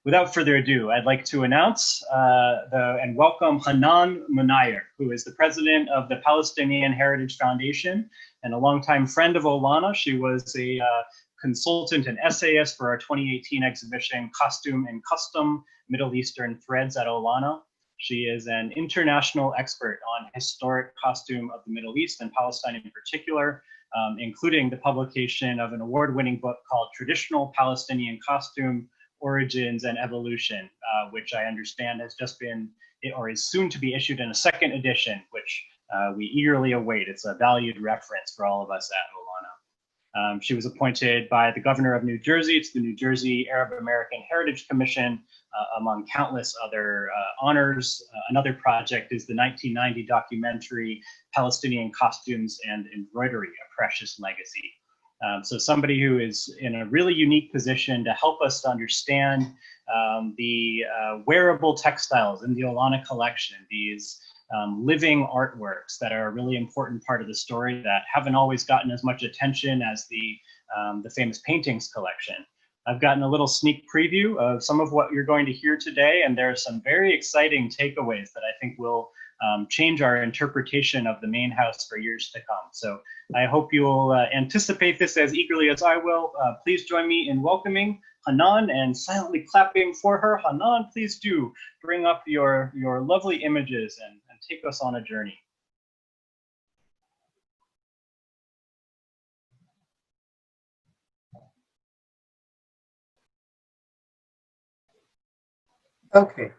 Without further ado, I'd like to announce and welcome Hanan Munayyer, who is the president of the Palestinian Heritage Foundation and a longtime friend of Olana. She was a consultant and essayist for our 2018 exhibition, Costume and Custom, Middle Eastern Threads at Olana. She is an international expert on historic costume of the Middle East and Palestine in particular, including the publication of an award-winning book called Traditional Palestinian Costume, Origins and Evolution, which I understand has just been, or is soon to be issued in a second edition, which we eagerly await. It's a valued reference for all of us at Olana. She was appointed by the governor of New Jersey to the New Jersey Arab American Heritage Commission, among countless other honors. Another project is the 1990 documentary Palestinian Costumes and Embroidery, A Precious Legacy. So somebody who is in a really unique position to help us to understand the wearable textiles in the Olana collection, these living artworks that are a really important part of the story that haven't always gotten as much attention as the famous paintings collection. I've gotten a little sneak preview of some of what you're going to hear today, and there are some very exciting takeaways that I think will change our interpretation of the main house for years to come. So I hope you'll anticipate this as eagerly as I will. Please join me in welcoming Hanan and silently clapping for her. Hanan, please do bring up your lovely images and take us on a journey. Okay.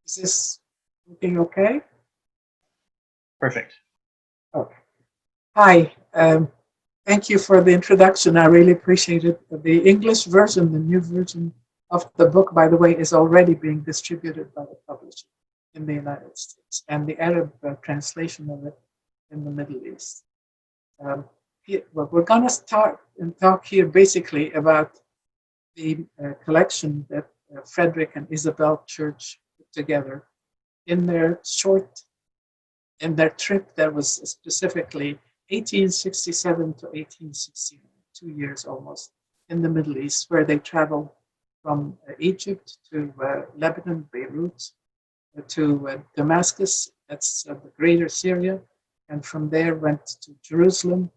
Is this looking okay? Perfect. Okay. Hi. Thank you for the introduction. I really appreciate it. The English version, the new version of the book, by the way, is already being distributed by the publisher in the United States, and the Arab translation of it in the Middle East. Well, we're going to start and talk here basically about the collection that Frederic and Isabel Church put together in their trip that was specifically 1867 to 1869, 2 years almost, in the Middle East, where they traveled from Egypt to Lebanon, Beirut, to Damascus, that's the greater Syria, and from there went to Jerusalem,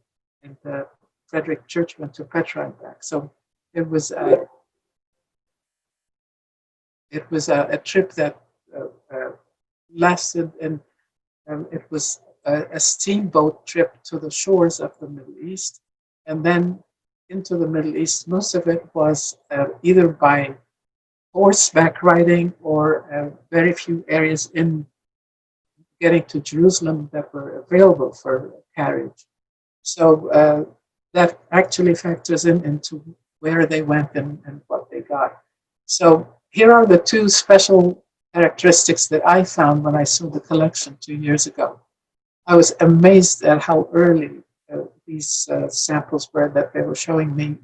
and Frederic Church went to Petra and back. So it was a trip that lasted, and it was a steamboat trip to the shores of the Middle East, and then into the Middle East. Most of it was either by horseback riding or very few areas in getting to Jerusalem that were available for carriage. So that actually factors into where they went and what they got. So here are the two special characteristics that I found when I saw the collection 2 years ago. I was amazed at how early these samples were that they were showing me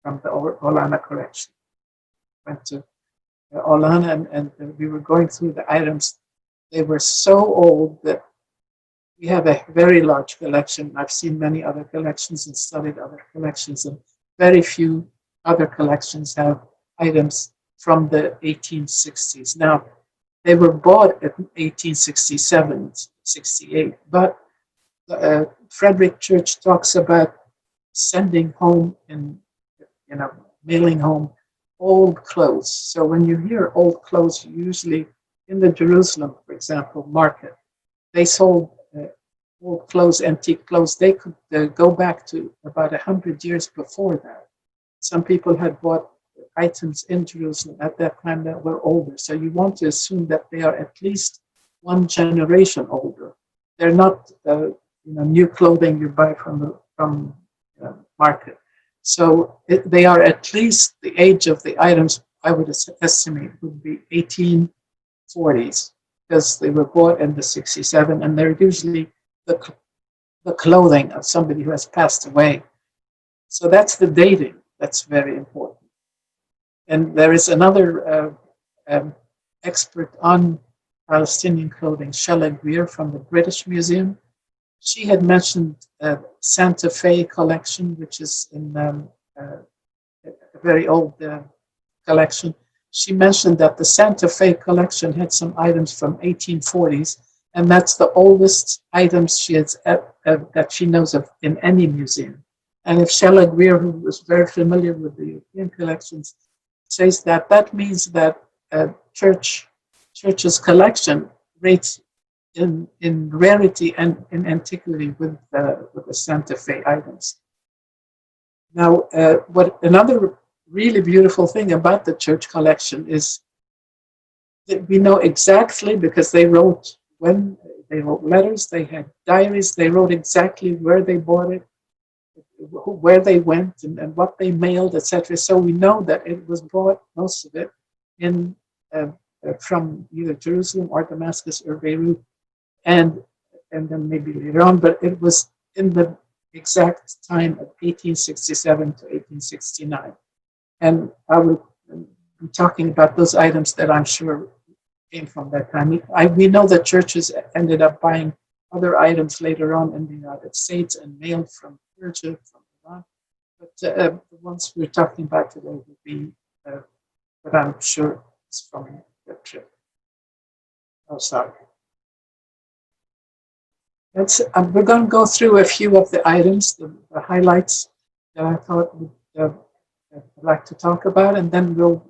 from the Olana collection. Went to Olana and we were going through the items. They were so old that we have a very large collection. I've seen many other collections and studied other collections, and very few other collections have items from the 1860s. Now, they were bought in 1867, 68, but Frederic Church talks about sending home mailing home old clothes. So when you hear old clothes, usually in the Jerusalem, for example, market, they sold old clothes, antique clothes. They could go back to about 100 years before that. Some people had bought items in Jerusalem at that time that were older. So you want to assume that they are at least one generation older. They're not new clothing you buy from market. So they are at least the age of the items, I would estimate, would be 1840s, because they were bought in the 67, and they're usually the clothing of somebody who has passed away. So that's the dating. That's very important. And there is another expert on Palestinian clothing, Shelley Greer from the British Museum. She had mentioned Santa Fe collection, which is in a very old collection. She mentioned that the Santa Fe collection had some items from 1840s, and that's the oldest items she has that she knows of in any museum. And if Shella Greer, who was very familiar with the European collections, says that, that means that Church's collection rates in rarity and in antiquity with the Santa Fe items. Now, what another really beautiful thing about the Church collection is that we know exactly, because they wrote letters, they had diaries, they wrote exactly where they bought it, where they went, and what they mailed, etc. So we know that it was bought, most of it, in from either Jerusalem or Damascus or Beirut, and then maybe later on, but it was in the exact time of 1867 to 1869. And I will be talking about those items that I'm sure came from that time. We know that churches ended up buying other items later on in the United States and mailed from Persia, from Iran. But the ones we're talking about today would be what I'm sure is from the trip. Oh, sorry. We're going to go through a few of the items, the highlights that I thought I'd like to talk about, and then we'll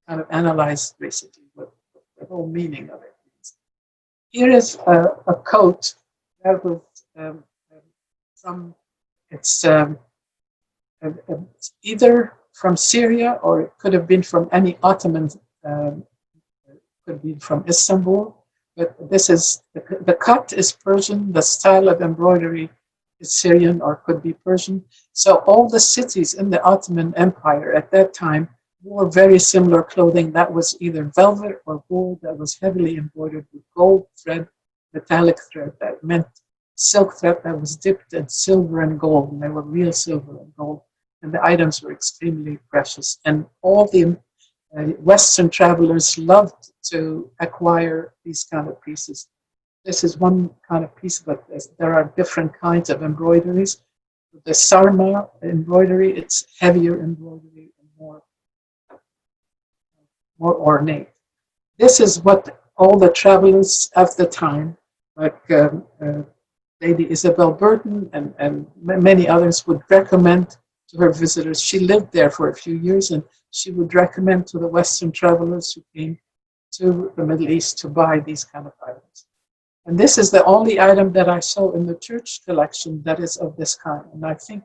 kind of analyze basically what the whole meaning of it means. Here is a coat that was from, it's either from Syria, or it could have been from any Ottoman, could be from Istanbul. But this is, the cut is Persian, the style of embroidery is Syrian or could be Persian. So all the cities in the Ottoman Empire at that time wore very similar clothing that was either velvet or wool that was heavily embroidered with gold thread, metallic thread. That meant silk thread that was dipped in silver and gold, and they were real silver and gold. And the items were extremely precious. And all the Western travelers loved to acquire these kind of pieces. This is one kind of piece, but there are different kinds of embroideries. The sarma embroidery, it's heavier embroidery and more ornate. This is what all the travelers of the time, like Lady Isabel Burton and many others, would recommend to her visitors. She lived there for a few years, and she would recommend to the Western travelers who came to the Middle East to buy these kind of items. And this is the only item that I saw in the church collection that is of this kind. And I think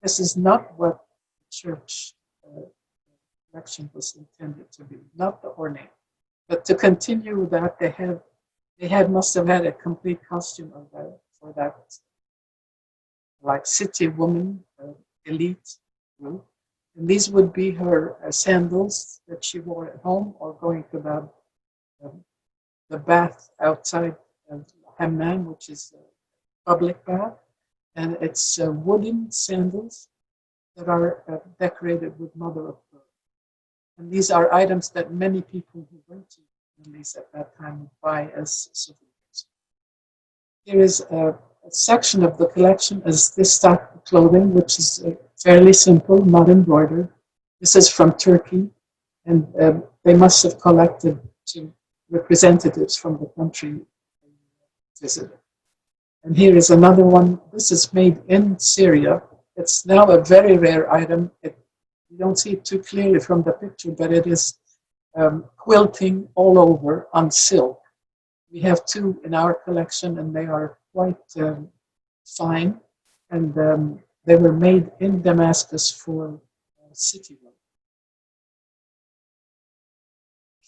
this is not what the church collection was intended to be, not the ornate. But to continue with that, they must have had a complete costume of that, for that, like city woman, elite group. And these would be her sandals that she wore at home or going to the bath outside of Hanan, which is a public bath. And it's wooden sandals that are decorated with mother of pearl. And these are items that many people who went to the Middle East at that time would buy as souvenirs. Here is a section of the collection as this type of clothing, which is fairly simple, not embroidered. This is from Turkey, and they must have collected to representatives from the country visited. And here is another one. This is made in Syria. It's now a very rare item. You don't see it too clearly from the picture, but it is quilting all over on silk. We have two in our collection, and they are quite fine. And they were made in Damascus for city work.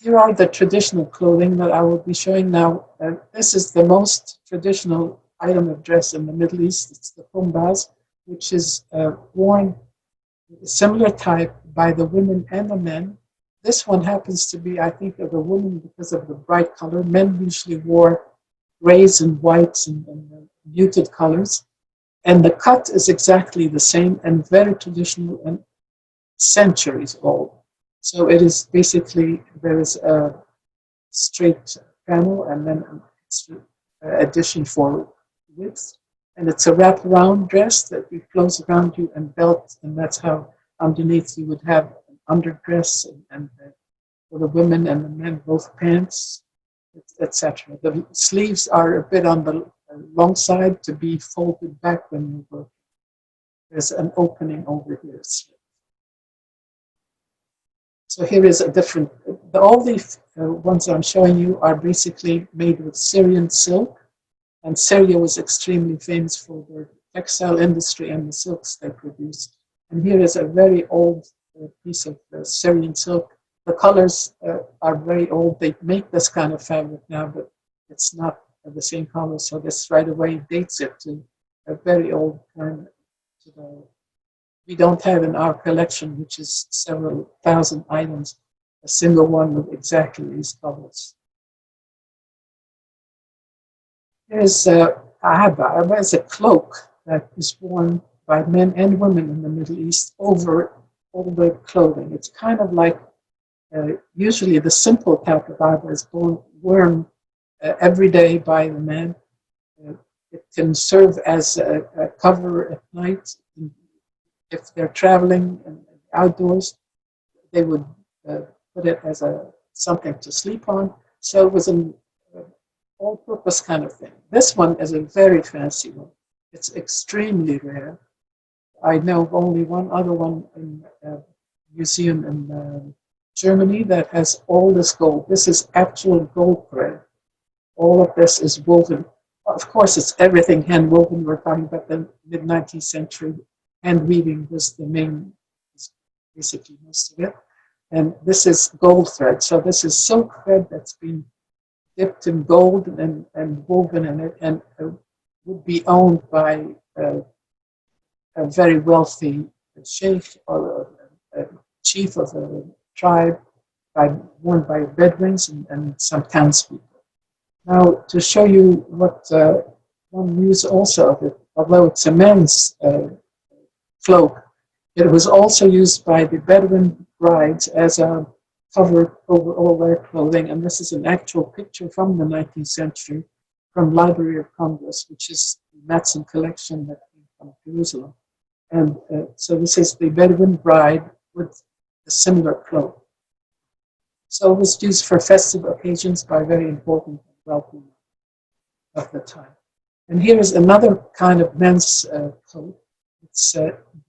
Here are the traditional clothing that I will be showing now. This is the most traditional item of dress in the Middle East. It's the kumbaz, which is worn a similar type by the women and the men. This one happens to be, I think, of a woman because of the bright color. Men usually wore grays and whites and muted colors. And the cut is exactly the same and very traditional and centuries old. So it is basically, there is a straight panel and then an extra addition for width. And it's a wraparound dress that you close around you and belt, and that's how underneath you would have an underdress and for the women and the men, both pants, etc. The sleeves are a bit on the long side to be folded back when you work. There's an opening over here. So here is a different, all these ones I'm showing you are basically made with Syrian silk. And Syria was extremely famous for their textile industry and the silks they produced. And here is a very old piece of Syrian silk. The colors are very old. They make this kind of fabric now, but it's not the same color. So this right away dates it to a very old kind. We don't have in our collection, which is several thousand items, a single one with exactly these colors. There's a ahaba. There's a cloak that is worn by men and women in the Middle East over all their clothing. It's kind of like usually the simple type of ahaba is worn every day by the man. It can serve as a cover at night. If they're traveling outdoors, they would put it as something to sleep on. So it was an all-purpose kind of thing. This one is a very fancy one. It's extremely rare. I know of only one other one in a museum in Germany that has all this gold. This is actual gold thread. All of this is woven. Of course, it's everything hand woven. We're talking about the mid-19th century. Hand weaving was the main, basically most of it. And this is gold thread. So this is silk thread that's been dipped in gold and woven in it, and would be owned by a very wealthy sheikh or a chief of a tribe, worn by Bedouins and some townspeople. Now, to show you what one use also of it, although it's a men's cloak, it was also used by the Bedouin brides as a cover over all their clothing, and this is an actual picture from the 19th century from Library of Congress, which is the Matson collection that came from Jerusalem. And so this is the Bedouin bride with a similar cloak. So it was used for festive occasions by very important and wealthy of the time. And here is another kind of men's coat. It's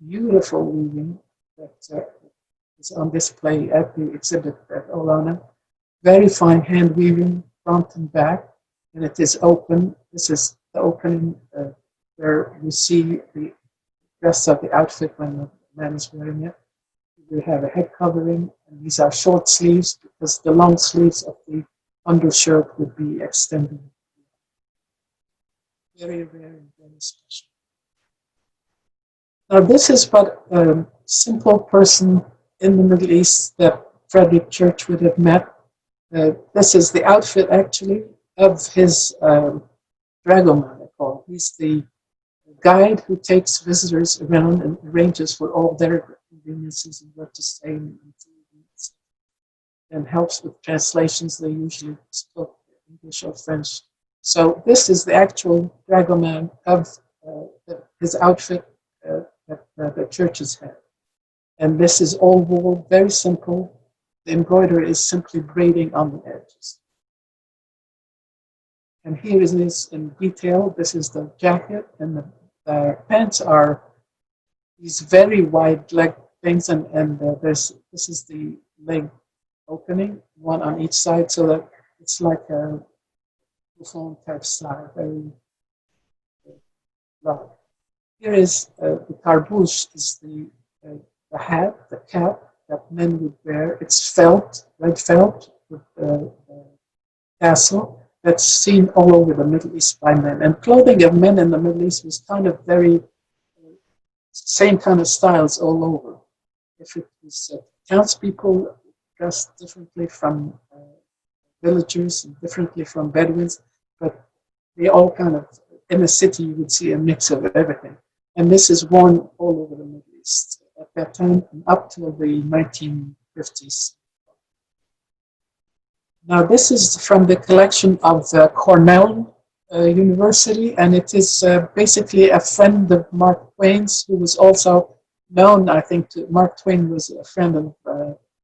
beautiful weaving that is on display at the exhibit at Olana. Very fine hand weaving, front and back, and it is open. This is the opening where you see the rest of the outfit when the man is wearing it. We have a head covering, and these are short sleeves because the long sleeves of the undershirt would be extended. Very rare and very special. Now this is what a simple person in the Middle East that Frederic Church would have met. This is the outfit actually of his dragoman, I call it. He's the guide who takes visitors around and arranges for all their conveniences and where to stay and helps with translations. They usually spoke English or French. So this is the actual dragoman of his outfit that the churches had. And this is all wool, very simple. The embroidery is simply braiding on the edges. And here is this in detail. This is the jacket, and the pants are these very wide leg things, and this is the leg opening, one on each side, so that it's like a bouffant type style, very large. Here is the tarbouche, is the hat, the cap that men would wear. It's felt, red felt, with tassel. That's seen all over the Middle East by men. And clothing of men in the Middle East was kind of very, same kind of styles all over. If it was townspeople dressed differently from villagers and differently from Bedouins, but they all kind of, in a city you would see a mix of everything. And this is worn all over the Middle East at that time and up till the 1950s. Now this is from the collection of Cornell University, and it is basically a friend of Mark Twain's, who was also known, I think, to Mark Twain was a friend of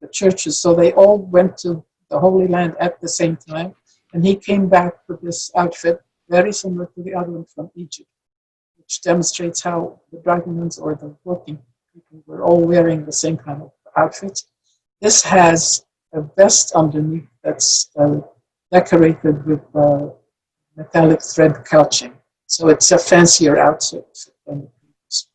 the churches, so they all went to the Holy Land at the same time, and he came back with this outfit, very similar to the other one from Egypt, which demonstrates how the dragomans or the working people were all wearing the same kind of outfits. This has a vest underneath that's decorated with metallic thread couching, so it's a fancier outfit than the previous.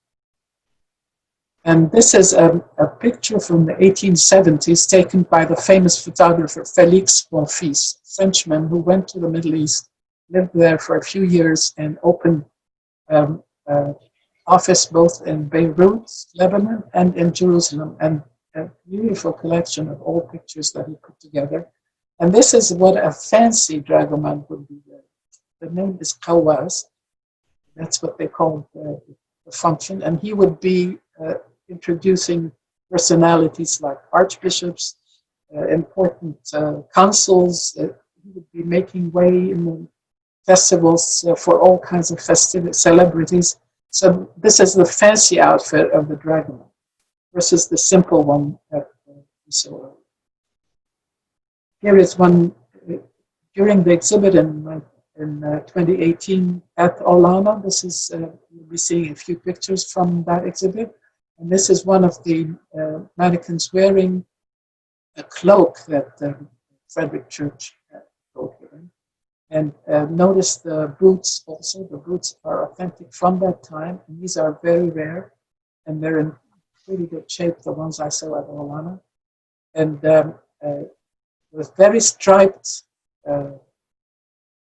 And this is a picture from the 1870s taken by the famous photographer Félix Bonfils, a Frenchman who went to the Middle East, lived there for a few years, and opened office both in Beirut, Lebanon, and in Jerusalem, and a beautiful collection of all pictures that he put together. And this is what a fancy dragoman would be. The name is Kawaz. That's what they call the function. And he would be introducing personalities like archbishops, important consuls. He would be making way in the festivals for all kinds of festive celebrities. So this is the fancy outfit of the dragoman versus the simple one that we saw earlier. Here is one during the exhibit in 2018 at Olana. This is, you'll be seeing a few pictures from that exhibit. And this is one of the mannequins wearing a cloak that Frederic Church had given. And notice the boots also. The boots are authentic from that time, and these are very rare, and they're in pretty good shape, the ones I saw at Olana. And with very striped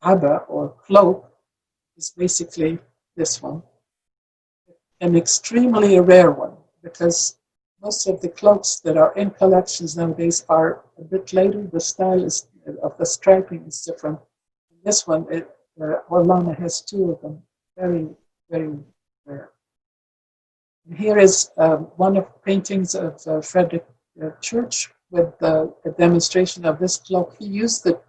abba or cloak is basically this one. An extremely rare one, because most of the cloaks that are in collections nowadays are a bit later. The style of the striping is different. This one, Olana has two of them, very, very rare. And here is one of the paintings of Frederic Church with a demonstration of this cloak. He used the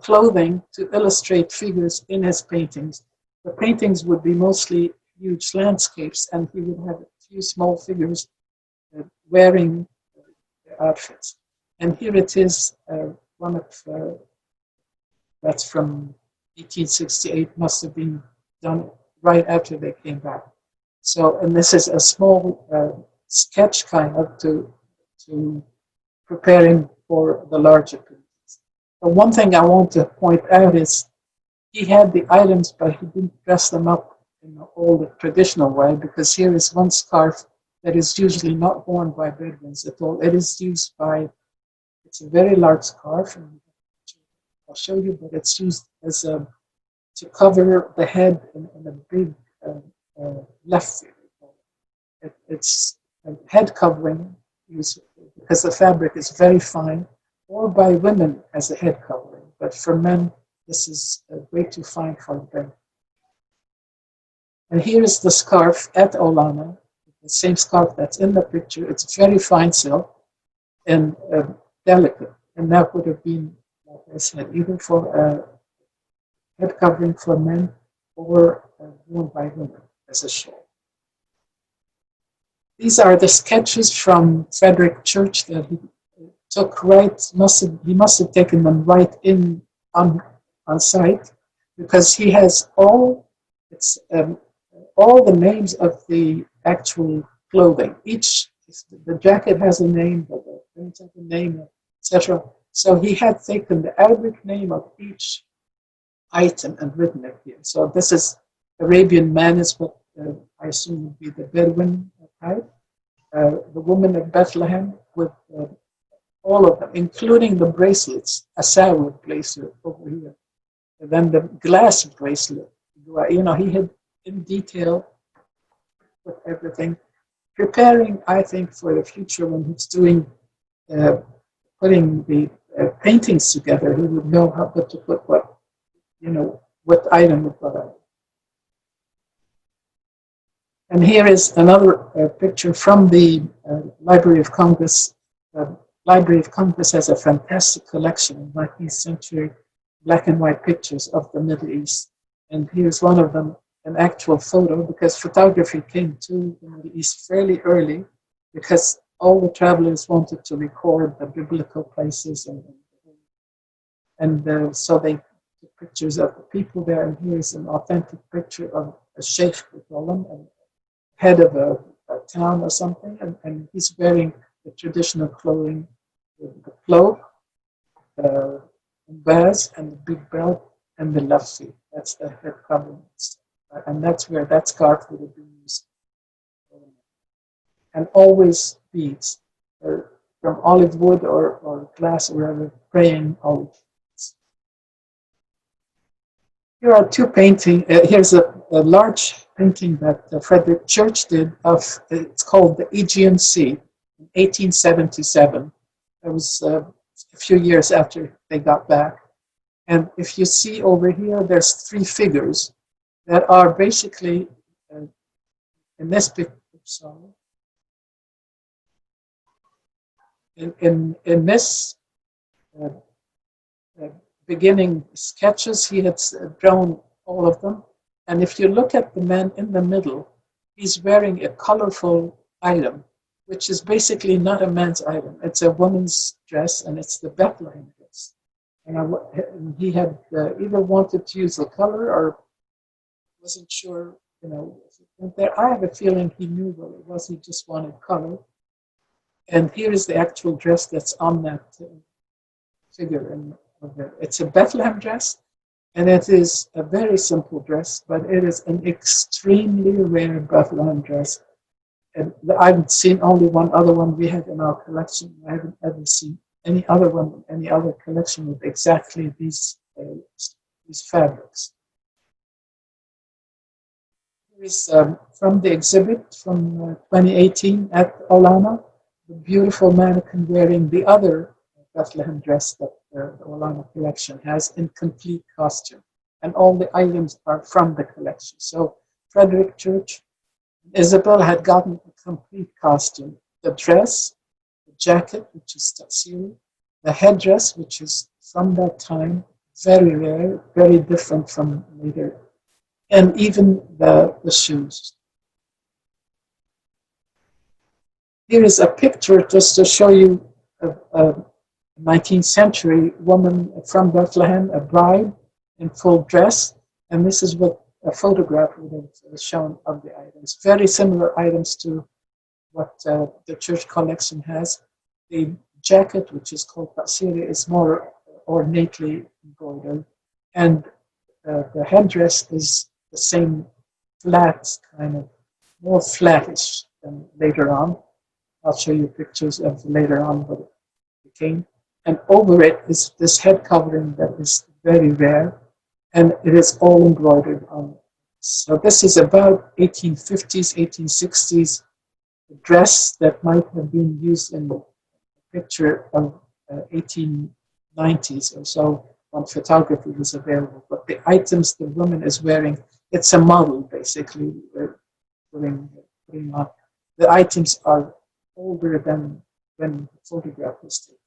clothing to illustrate figures in his paintings. The paintings would be mostly huge landscapes, and he would have a few small figures wearing the outfits. And here it is, one of that's from 1868, must have been done right after they came back. So, and this is a small sketch kind of to preparing for the larger pieces. But one thing I want to point out is he had the items, but he didn't dress them up in all the traditional way, because here is one scarf that is usually not worn by Bedouins at all. It is used by, it's a very large scarf, and I'll show you, but it's used as to cover the head in a big left. It's a head covering used because the fabric is very fine, or by women as a head covering. But for men, this is way too fine for them. And here is the scarf at Olana, the same scarf that's in the picture. It's very fine silk and delicate, and that would have been, like I said, either for a head covering for men or worn by women as a shawl. These are the sketches from Frederic Church that he took he must have taken them right in on site, because he has all the names of the actual clothing. The jacket has a name, the pants have a name, etc. So he had taken the Arabic name of each item and written it here. So this is Arabian man, is what I assume would be the Bedouin type. The woman of Bethlehem with all of them, including the bracelets, a Sawood bracelet over here. And then the glass bracelet. You know, he had in detail put everything, preparing, I think, for the future when he's doing, putting the paintings together. He would know how to put what, what item with what item. And here is another picture from the Library of Congress. Library of Congress has a fantastic collection of 19th century black and white pictures of the Middle East. And here's one of them, an actual photo, because photography came to the Middle East fairly early because all the travelers wanted to record the biblical places, and so they took pictures of the people there. And here's an authentic picture of a sheikh, we call him, and head of a town or something, and he's wearing the traditional clothing, the cloak, the vase, and the big belt, and the lafsi. That's the head covering. And that's where that scarf would have been used. And always beads, from olive wood or glass or whatever, praying olive. Here are two paintings. Here's a large painting that Frederic Church did it's called the Aegean Sea in 1877. It was a few years after they got back. And if you see over here, there's three figures that are basically, in this picture, sorry. In this beginning sketches, he had drawn all of them. And if you look at the man in the middle, he's wearing a colorful item, which is basically not a man's item. It's a woman's dress, and it's the Bethlehem dress. And he had either wanted to use the color or wasn't sure, I have a feeling he knew what it was. He just wanted color. And here is the actual dress that's on that figure. It's a Bethlehem dress, and it is a very simple dress, but it is an extremely rare Bethlehem dress. And I've seen only one other one we have in our collection. I haven't ever seen any other one, any other collection with exactly these fabrics. Here is from the exhibit from 2018 at Olana, the beautiful mannequin wearing the other Bethlehem dress that the Olana collection has in complete costume. And all the items are from the collection. So Frederic Church, Isabel had gotten a complete costume. The dress, the jacket, which is Syria, the headdress, which is from that time, very rare, very different from later, and even the shoes. Here is a picture just to show you a 19th century woman from Bethlehem, a bride in full dress, and this is what a photograph would have shown of the items. Very similar items to what the church collection has. The jacket, which is called Syria, is more ornately embroidered, and the headdress is the same flat, kind of more flattish than later on. I'll show you pictures of later on what it became. And over it is this head covering that is very rare, and it is all embroidered on. So this is about 1850s, 1860s dress that might have been used in the picture of 1890s or so when photography was available. But the items the woman is wearing, it's a model basically. Putting on. The items are older than when the photograph was taken.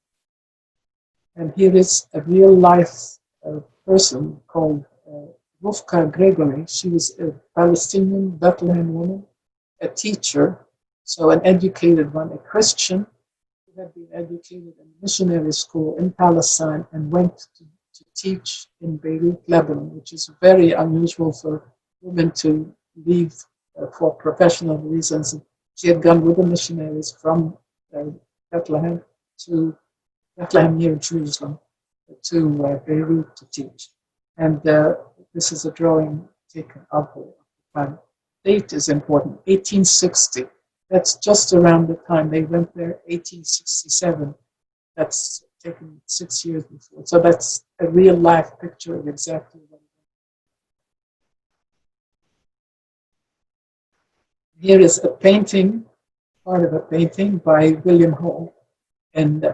And here is a real life person called Rufka Gregory. She was a Palestinian Bethlehem woman, a teacher, so an educated one, a Christian who had been educated in a missionary school in Palestine and went to teach in Beirut, Lebanon, which is very unusual for women to leave for professional reasons. She had gone with the missionaries from Bethlehem to Bethlehem near Jerusalem to Beirut to teach. And this is a drawing taken of her. The date is important, 1860. That's just around the time they went there, 1867. That's taken 6 years before. So that's a real life picture of exactly what it is. Here is a painting, part of a painting by William Hall, and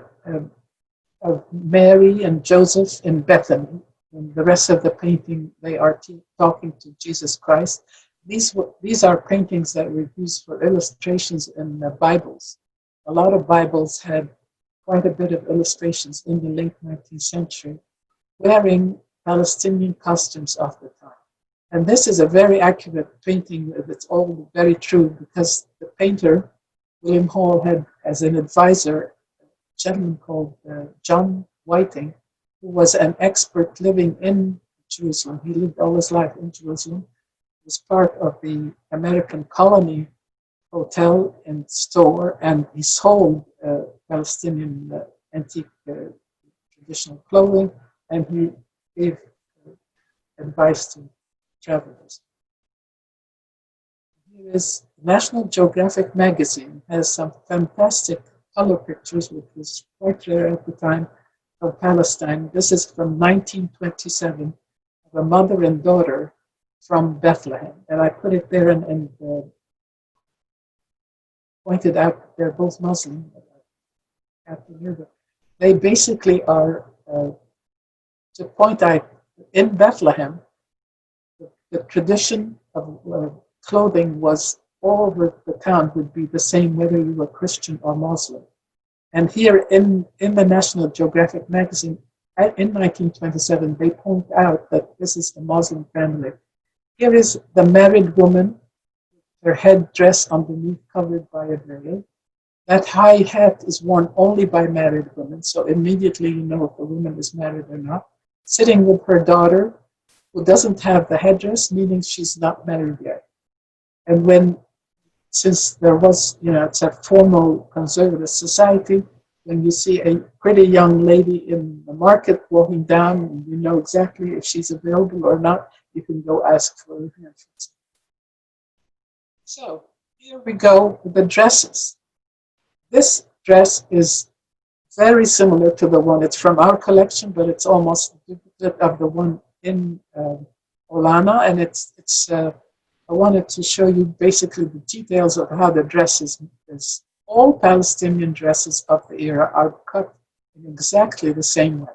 of Mary and Joseph in Bethany. And the rest of the painting, they are talking to Jesus Christ. These are paintings that were used for illustrations in the Bibles. A lot of Bibles had quite a bit of illustrations in the late 19th century, wearing Palestinian costumes of the time. And this is a very accurate painting. It's all very true because the painter William Hall had as an advisor a gentleman called John Whiting, who was an expert living in Jerusalem. He lived all his life in Jerusalem. He was part of the American colony hotel and store, and he sold Palestinian antique traditional clothing, and he gave advice to travelers. Here is National Geographic magazine, has some fantastic color pictures, which was quite rare at the time, of Palestine. This is from 1927, of a mother and daughter from Bethlehem, and I put it there and pointed out they're both Muslim. They basically are, to point out, in Bethlehem, the tradition of clothing was all over the town would be the same whether you were Christian or Muslim. And here in the National Geographic magazine, in 1927, they point out that this is a Muslim family. Here is the married woman, her head dress underneath covered by a veil. That high hat is worn only by married women, so immediately you know if the woman is married or not. Sitting with her daughter, who doesn't have the headdress, meaning she's not married yet. And since there was, it's a formal conservative society, when you see a pretty young lady in the market walking down, and you know exactly if she's available or not, you can go ask for her hand. So here we go with the dresses. This dress is very similar to the one, it's from our collection, but it's almost a duplicate of the one in Olana, and I wanted to show you basically the details of how the dress is. All Palestinian dresses of the era are cut in exactly the same way.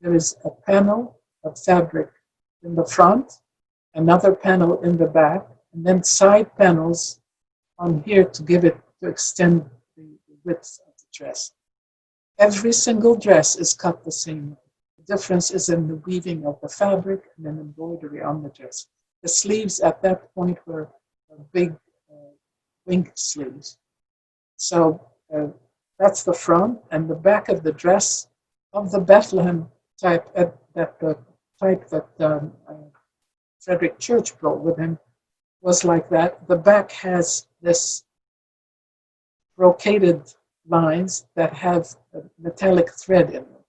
There is a panel of fabric in the front, another panel in the back, and then side panels on here to extend the width of the dress. Every single dress is cut the same way. The difference is in the weaving of the fabric and then embroidery on the dress. The sleeves at that point were big wing sleeves. So that's the front, and the back of the dress of the Bethlehem type, the type that Frederic Church brought with him, was like that. The back has this brocaded lines that have a metallic thread in them.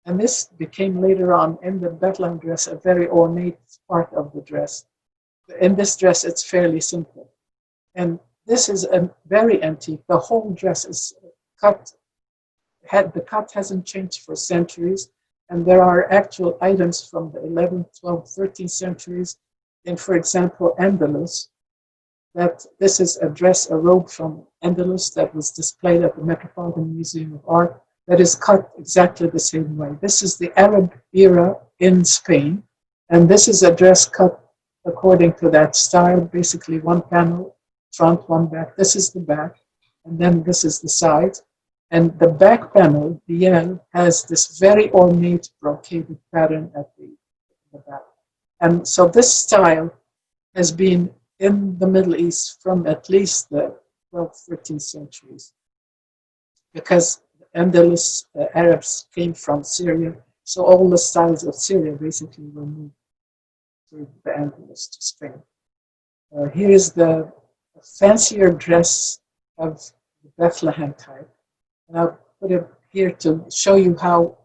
And this became later on in the Bethlehem dress a very ornate part of the dress. In this dress, it's fairly simple. And this is a very antique. The whole dress is cut. The cut hasn't changed for centuries. And there are actual items from the 11th, 12th, 13th centuries in, for example, Andalus, that this is a robe from Andalus that was displayed at the Metropolitan Museum of Art that is cut exactly the same way. This is the Arab era in Spain, and this is a dress cut according to that style, basically one panel, front, one back. This is the back, and then this is the side. And the back panel, the L, has this very ornate brocaded pattern at the back. And so this style has been in the Middle East from at least the 12th, 13th centuries, because Andalus Arabs came from Syria, so all the styles of Syria basically were moved through the Andalus to Spain. Here is the fancier dress of the Bethlehem type, and I'll put it here to show you how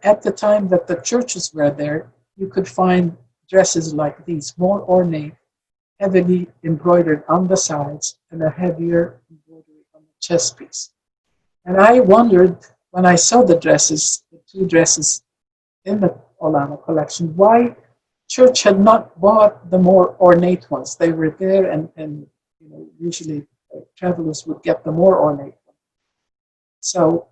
at the time that the churches were there, you could find dresses like these, more ornate, heavily embroidered on the sides, and a heavier embroidery on the chest piece. And I wondered, when I saw the two dresses in the Olana collection, why Church had not bought the more ornate ones. They were there, and usually travelers would get the more ornate ones. So,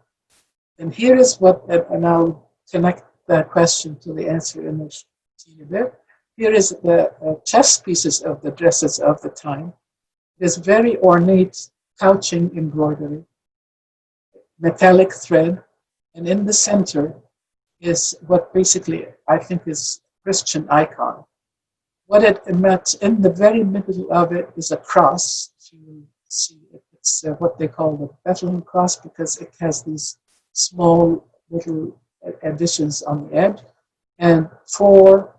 and here is and I'll connect that question to the answer in a teeny bit. Here is the chest pieces of the dresses of the time. There's very ornate couching embroidery, metallic thread, and in the center is what basically I think is Christian icon. What it amounts in the very middle of it is a cross. If you see it, the it's what they call the Bethlehem Cross because it has these small little additions on the edge and 4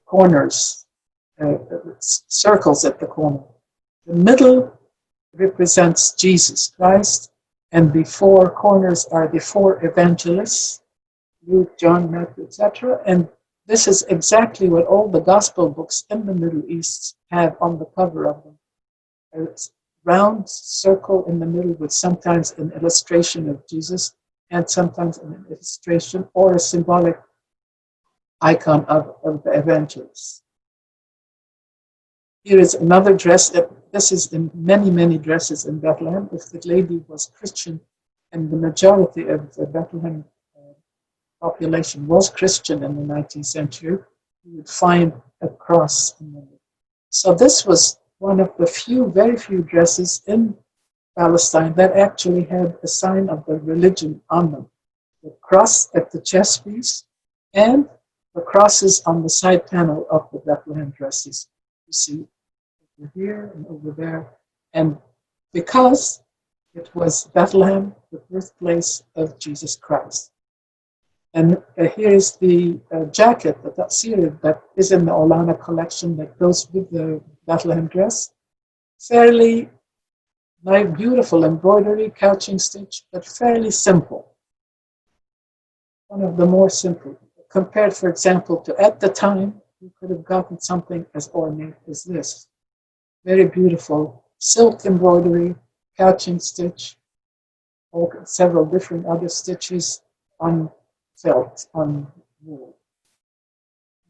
corners, circles at the corner. The middle represents Jesus Christ, and the 4 corners are the 4 evangelists, Luke, John, Matthew, etc. And this is exactly what all the gospel books in the Middle East have on the cover of them. A round circle in the middle with sometimes an illustration of Jesus and sometimes an illustration or a symbolic icon of the evangelists. Here is another dress. This is in many, many dresses in Bethlehem. If the lady was Christian, and the majority of the Bethlehem population was Christian in the 19th century, you would find a cross in the middle. So this was one of the few, very few dresses in Palestine that actually had a sign of the religion on them. The cross at the chest piece and the crosses on the side panel of the Bethlehem dresses. You see over here and over there. And because it was Bethlehem, the birthplace of Jesus Christ. And here is the jacket, the tafsir that is in the Olana collection that goes with the Bethlehem dress. Fairly nice, beautiful embroidery, couching stitch, but fairly simple. One of the more simple. Compared, for example, to at the time, you could have gotten something as ornate as this. Very beautiful silk embroidery, couching stitch, several different other stitches on felt, on wool.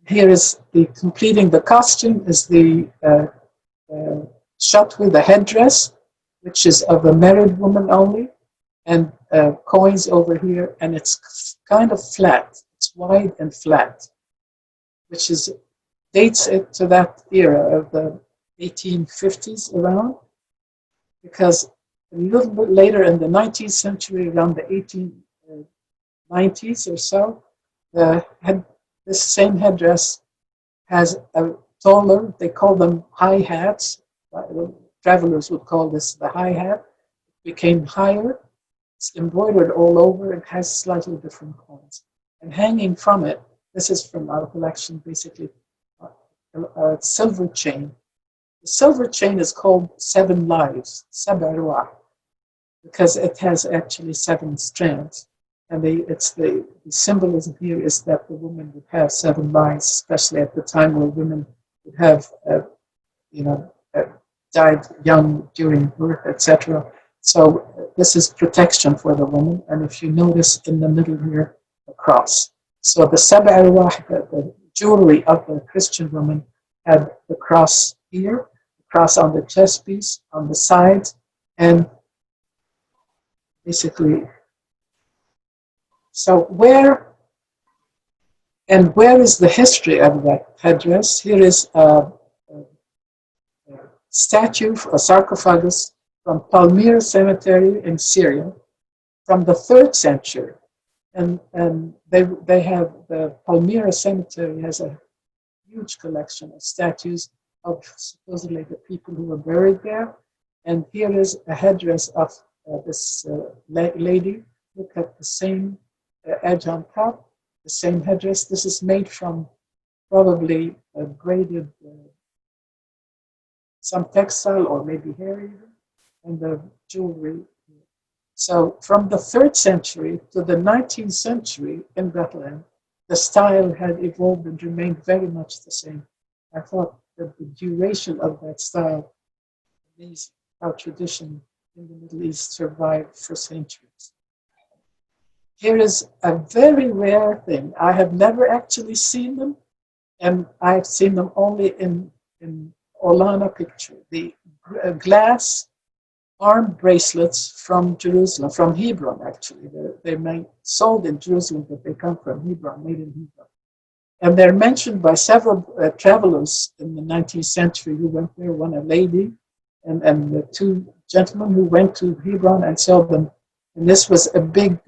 Here is the completing the costume is the shot with the headdress, which is of a married woman only, and coins over here, and it's kind of flat. It's wide and flat, which is dates it to that era of the 1850s around, because a little bit later in the 19th century, around the 1890s or so, this same headdress has a taller, they call them high hats. Travelers would call this the high hat. It became higher. It's embroidered all over. It has slightly different coins. And hanging from it, this is from our collection, basically, a silver chain. The silver chain is called 7 lives, Sab'a Arwah, because it has actually 7 strands. And the symbolism here is that the woman would have 7 lives, especially at the time where women would have, died young during birth, etc. So this is protection for the woman. And if you notice in the middle here, the cross. So the Sab'a Arwah, the jewelry of the Christian woman, had the cross here, the cross on the chest piece, on the sides, and basically. So where is the history of that headdress? Here is a statue, a sarcophagus from Palmyra Cemetery in Syria from the 3rd century. And they have, the Palmyra Cemetery has a huge collection of statues of supposedly the people who were buried there. And here is a headdress of this lady. Look at the same edge on top, the same headdress. This is made from probably a braided, some textile or maybe hair even, and the jewelry. So from the 3rd century to the 19th century in Bethlehem, the style had evolved and remained very much the same. I thought that the duration of that style, amazing how tradition in the Middle East survived for centuries. Here is a very rare thing. I have never actually seen them, and I've seen them only in Olana picture. The glass arm bracelets from Jerusalem, from Hebron actually. They're sold in Jerusalem, but they come from Hebron, made in Hebron. And they're mentioned by several travelers in the 19th century who went there, one a lady, and the 2 gentlemen who went to Hebron and sold them. And this was a big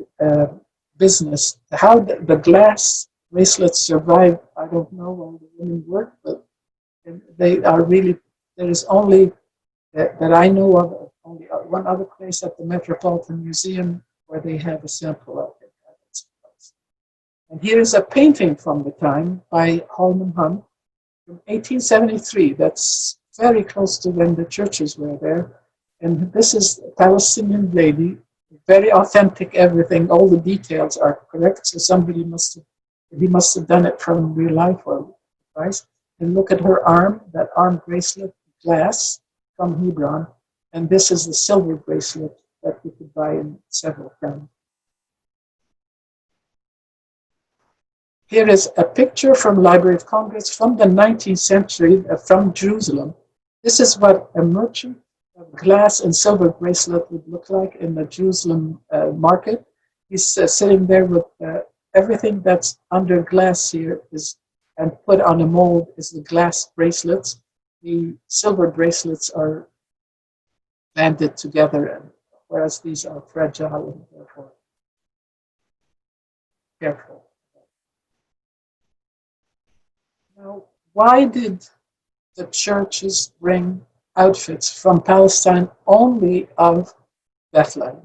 business. How the glass bracelets survived, I don't know, while the women worked, but they are really, there is only that I know only one other place at the Metropolitan Museum where they have a sample of it. And here is a painting from the time by Holman Hunt from 1873. That's very close to when the churches were there. And this is Palestinian Lady, very authentic everything. All the details are correct. So somebody must have done it from real life or right. And look at her arm, that arm bracelet, glass from Hebron. And this is the silver bracelet that you could buy in several towns. Here is a picture from Library of Congress from the 19th century from Jerusalem. This is what a merchant of glass and silver bracelet would look like in the Jerusalem market. He's sitting there with everything that's under glass here and put on a mold is the glass bracelets. The silver bracelets are banded together, whereas these are fragile and therefore careful. Now, why did the churches bring outfits from Palestine only of Bethlehem?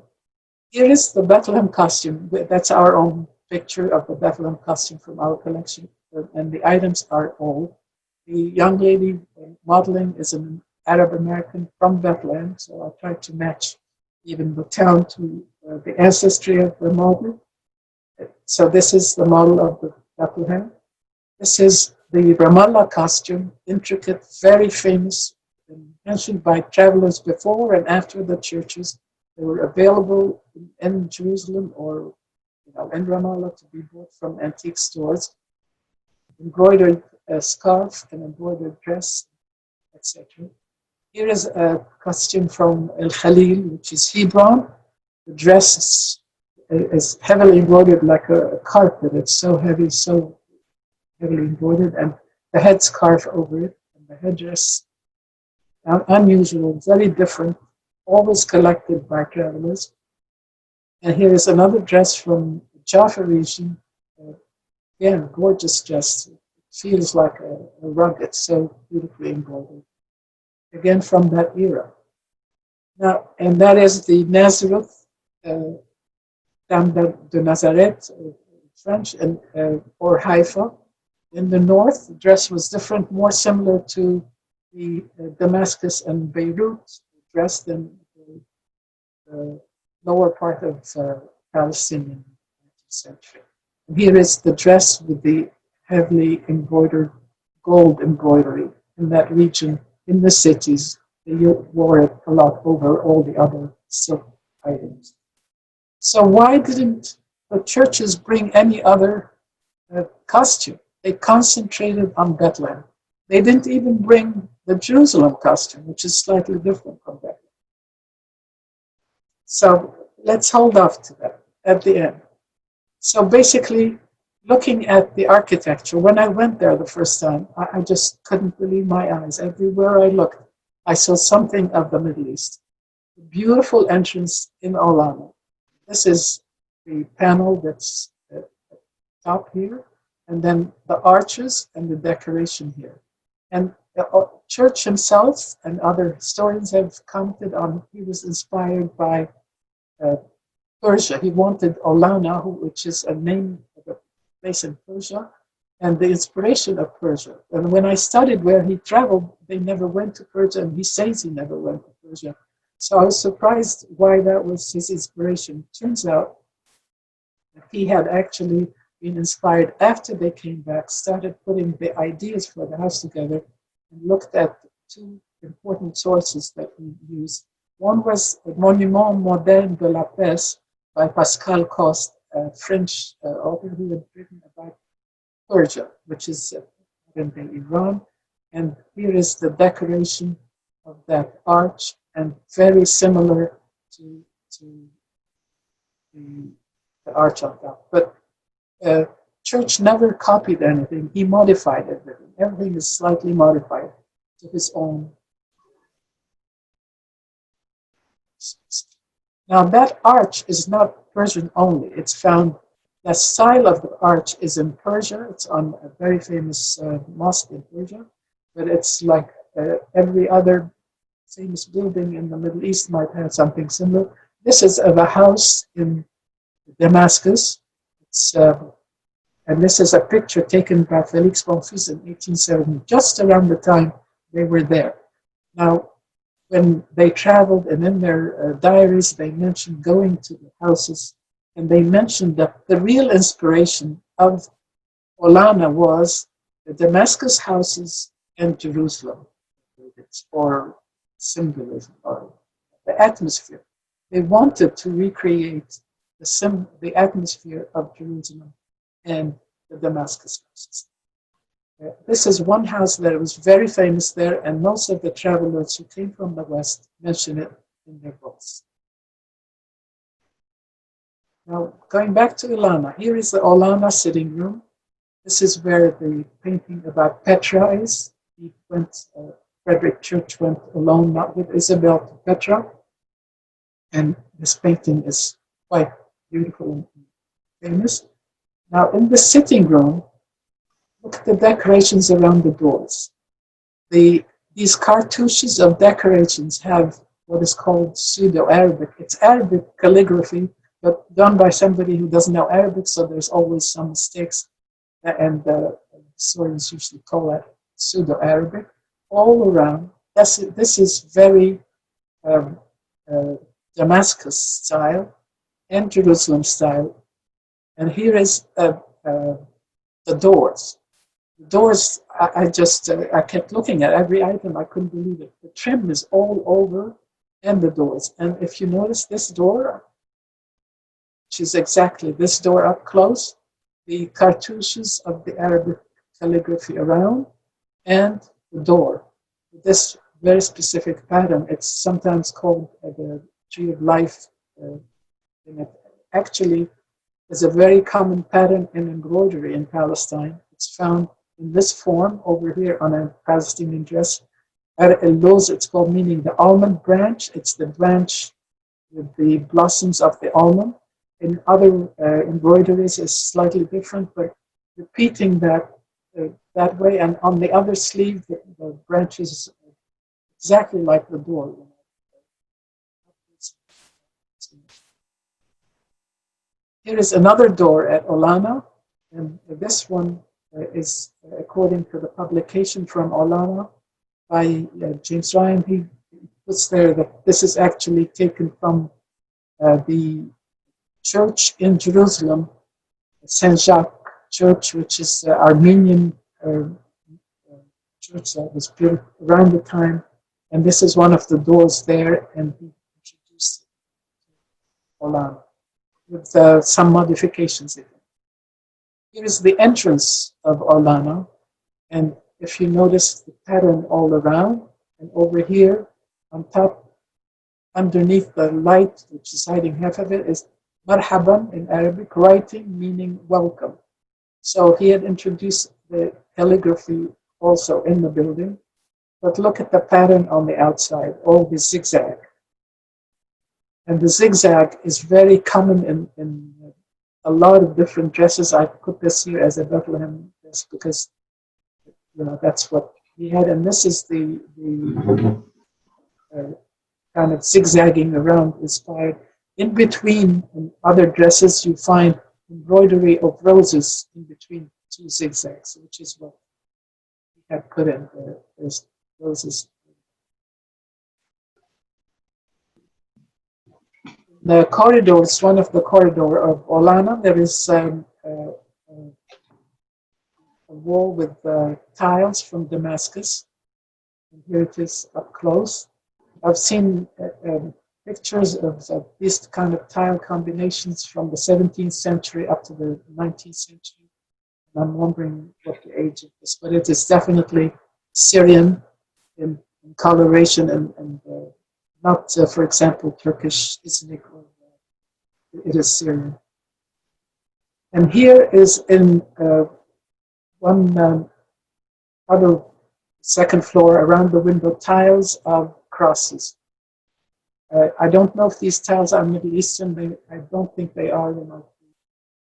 Here is the Bethlehem costume. That's our own picture of the Bethlehem costume from our collection, and the items are old. The young lady modeling is an Arab American from Bethlehem, so I tried to match even the town to the ancestry of the model. So this is the model of the Bethlehem. This is the Ramallah costume, intricate, very famous, mentioned by travelers before and after the churches. They were available in Jerusalem or in Ramallah to be bought from antique stores. Embroidered scarf and embroidered dress, etc. Here is a costume from El Khalil, which is Hebron. The dress is heavily embroidered like a carpet. It's so heavy, so heavily embroidered, and the headscarf over it, and the headdress, unusual, very different, always collected by travelers. And here is another dress from the Jaffa region. Again, gorgeous dress. It feels like a rug. It's so beautifully embroidered. Again, from that era. Now, and that is the Nazareth, Dame de Nazareth, French, and or Haifa. In the north, the dress was different, more similar to the Damascus and Beirut dress than the lower part of Palestinian 19th century. And here is the dress with the heavily embroidered gold embroidery in that region, in the cities. They wore it a lot over all the other silk items. So why didn't the churches bring any other costume? They concentrated on Bethlehem. They didn't even bring the Jerusalem costume, which is slightly different from Bethlehem. So let's hold off to that at the end. So basically, looking at the architecture, when I went there the first time, I just couldn't believe my eyes. Everywhere I looked, I saw something of the Middle East. The beautiful entrance in Olana. This is the panel that's at the top here. And then the arches and the decoration here. And the Church himself and other historians have commented on he was inspired by Persia. He wanted Olana, which is a name of a place in Persia, and the inspiration of Persia. And when I studied where he traveled, they never went to Persia, and he says he never went to Persia. So I was surprised why that was his inspiration. Turns out that he had actually been inspired after they came back, started putting the ideas for the house together, and looked at two important sources that we used. One was the Monument Moderne de la Paix by Pascal Coste, a French author who had written about Persia, which is modern-day Iran. And here is the decoration of that arch, and very similar to the arch on top. But Church never copied anything. He modified everything. Everything is slightly modified to his own. Now that arch is not Persian only. It's found, the style of the arch is in Persia. It's on a very famous mosque in Persia. But it's like every other famous building in the Middle East might have something similar. This is of a house in Damascus. And this is a picture taken by Felix Bonfils in 1870, just around the time they were there. Now, when they traveled, and in their diaries, they mentioned going to the houses, and they mentioned that the real inspiration of Olana was the Damascus houses and Jerusalem, or symbolism, or the atmosphere. They wanted to recreate the atmosphere of Jerusalem and the Damascus houses. This is one house that was very famous there, and most of the travelers who came from the West mention it in their books. Now, going back to Ilana, here is the Olana sitting room. This is where the painting about Petra is. Frederic Church went alone, not with Isabel, to Petra. And this painting is quite beautiful and famous. Now, in the sitting room, look at the decorations around the doors. These cartouches of decorations have what is called pseudo-Arabic. It's Arabic calligraphy, but done by somebody who doesn't know Arabic, so there's always some mistakes. And historians usually call that pseudo-Arabic. All around, this is very Damascus style and Jerusalem style. And here is the doors. The doors, I kept looking at every item. I couldn't believe it. The trim is all over, and the doors. And if you notice this door, which is exactly this door up close, the cartouches of the Arabic calligraphy around, and the door. This very specific pattern, it's sometimes called the Tree of Life. And it actually is a very common pattern in embroidery in Palestine. It's found in this form over here on a Palestinian dress. It's called, meaning the almond branch. It's the branch with the blossoms of the almond. In other embroideries is slightly different, but repeating that way. And on the other sleeve, the branch is exactly like the door. Here is another door at Olana, and this one is according to the publication from Olana by James Ryan. He puts there that this is actually taken from the church in Jerusalem, Saint Jacques Church, which is the Armenian church that was built around the time. And this is one of the doors there, and he introduced Olana with some modifications. Here is the entrance of Olana, and if you notice the pattern all around, and over here on top, underneath the light, which is hiding half of it, is Marhaban in Arabic, writing meaning welcome. So he had introduced the calligraphy also in the building, but look at the pattern on the outside, all the zigzag. And the zigzag is very common in a lot of different dresses. I put this here as a Bethlehem dress because that's what he had. And this is the kind of zigzagging around inspired. In between, in other dresses, you find embroidery of roses in between two zigzags, which is what he had put in there. There's roses. The corridors, one of the corridor of Olana, there is a wall with tiles from Damascus. And here it is up close. I've seen pictures of these kind of tile combinations from the 17th century up to the 19th century. And I'm wondering what the age of this, but it is definitely Syrian in coloration and not, for example, Turkish, Islamic, or it is Syrian. And here is in one other second floor around the window tiles of crosses. I don't know if these tiles are Middle Eastern. I don't think they are. They might be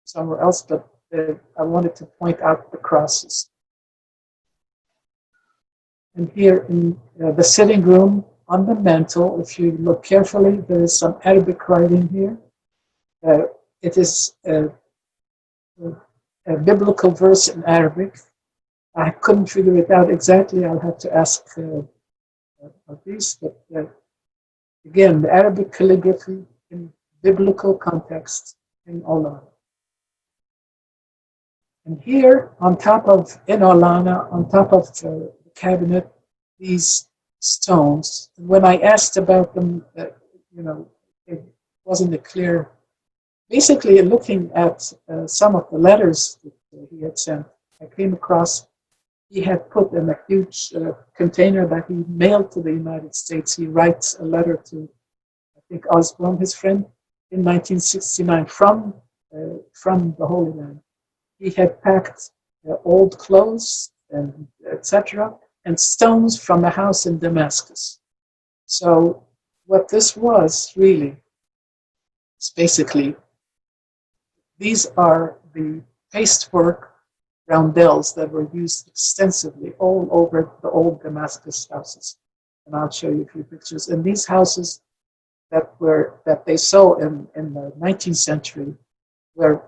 somewhere else, but I wanted to point out the crosses. And here in the sitting room, on the mantle, if you look carefully, there is some Arabic writing here. It is a biblical verse in Arabic. I couldn't figure it out exactly. I'll have to ask this. But again, the Arabic calligraphy in biblical context in Olana. And here, in Olana, on top of the cabinet, these stones. When I asked about them, it wasn't clear. Basically, looking at some of the letters that he had sent, I came across he had put in a huge container that he mailed to the United States. He writes a letter to, I think, Osborn, his friend, in 1969 from the Holy Land. He had packed old clothes and etc. and stones from a house in Damascus. So what this was really is basically, these are the pastework roundels that were used extensively all over the old Damascus houses. And I'll show you a few pictures. And these houses that they saw in the 19th century, where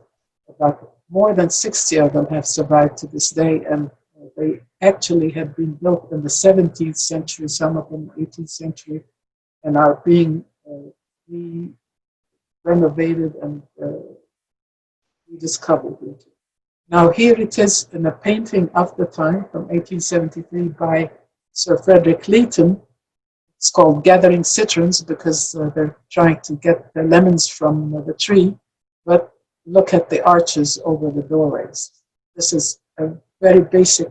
about more than 60 of them have survived to this day, and they actually had been built in the 17th century, some of them 18th century, and are being renovated and rediscovered. Now here it is in a painting of the time from 1873 by Sir Frederic Leighton. It's called Gathering Citrons because they're trying to get the lemons from the tree, but look at the arches over the doorways. This is a very basic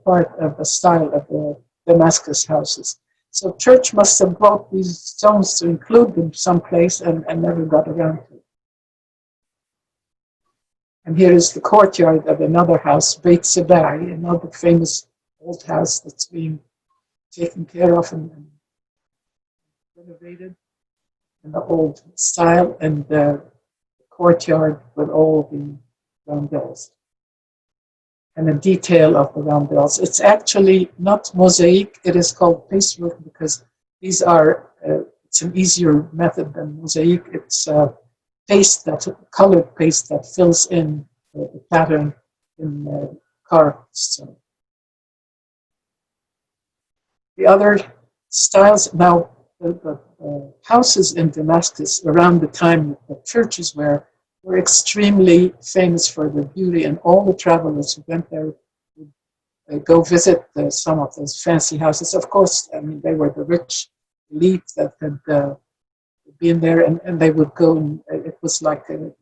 part of the style of the Damascus houses. So Church must have brought these stones to include them someplace and never got around to it. And here is the courtyard of another house, Beit Sebai, another famous old house that's being taken care of and renovated in the old style, and the courtyard with all the roundels and a detail of the roundels. It's actually not mosaic, it is called pastework because these are, it's an easier method than mosaic. It's paste, colored paste that fills in the pattern in carved stone. The other styles, now the houses in Damascus around the time the churches were extremely famous for their beauty, and all the travelers who went there would go visit some of those fancy houses. Of course, I mean, they were the rich elite that had been there, and they would go, and it was like a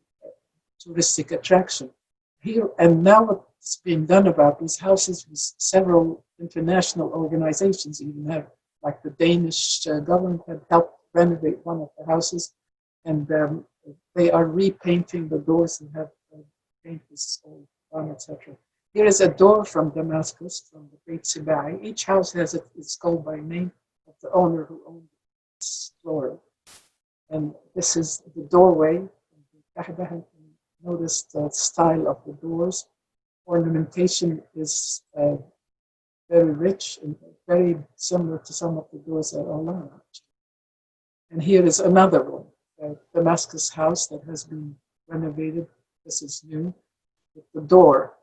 touristic attraction. Here and now what's being done about these houses was several international organizations even have, like the Danish government had helped renovate one of the houses, and they are repainting the doors and have paint this old one, etc. Here is a door from Damascus, from the Beit Sebai. Each house has it's called by name of the owner who owned this floor. And this is the doorway. Notice the style of the doors. Ornamentation is very rich and very similar to some of the doors at Olana. And here is another one, a Damascus house that has been renovated. This is new. The door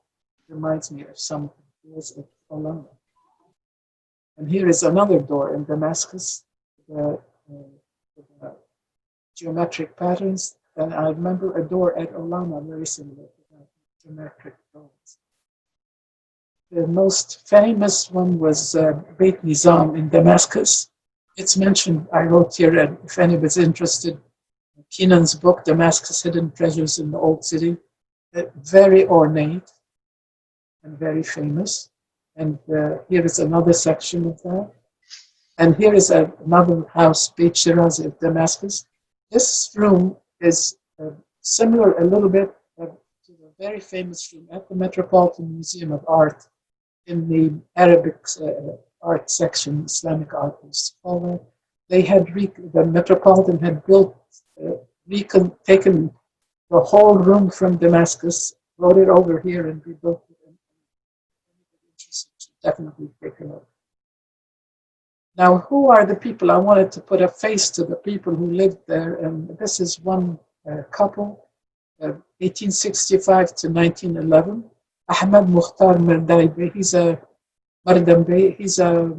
reminds me of some of the doors at Olana. And here is another door in Damascus, the geometric patterns. And I remember a door at Olana very similar to that, geometric doors. The most famous one was Beit Nizam in Damascus. It's mentioned, I wrote here, and if anybody's interested, Kenan's book, Damascus Hidden Treasures in the Old City. Very ornate and very famous. And here is another section of that. And here is another house, Beit Shiraz of Damascus. This room is similar a little bit to the very famous room at the Metropolitan Museum of Art in the Arabic art section, Islamic art was called that. They had, the Metropolitan had built, taken the whole room from Damascus, brought it over here and rebuilt it. And anybody interested should definitely take a look. Now, who are the people? I wanted to put a face to the people who lived there, and this is one couple, 1865 to 1911. Ahmed Mukhtar Mardaibe, he's a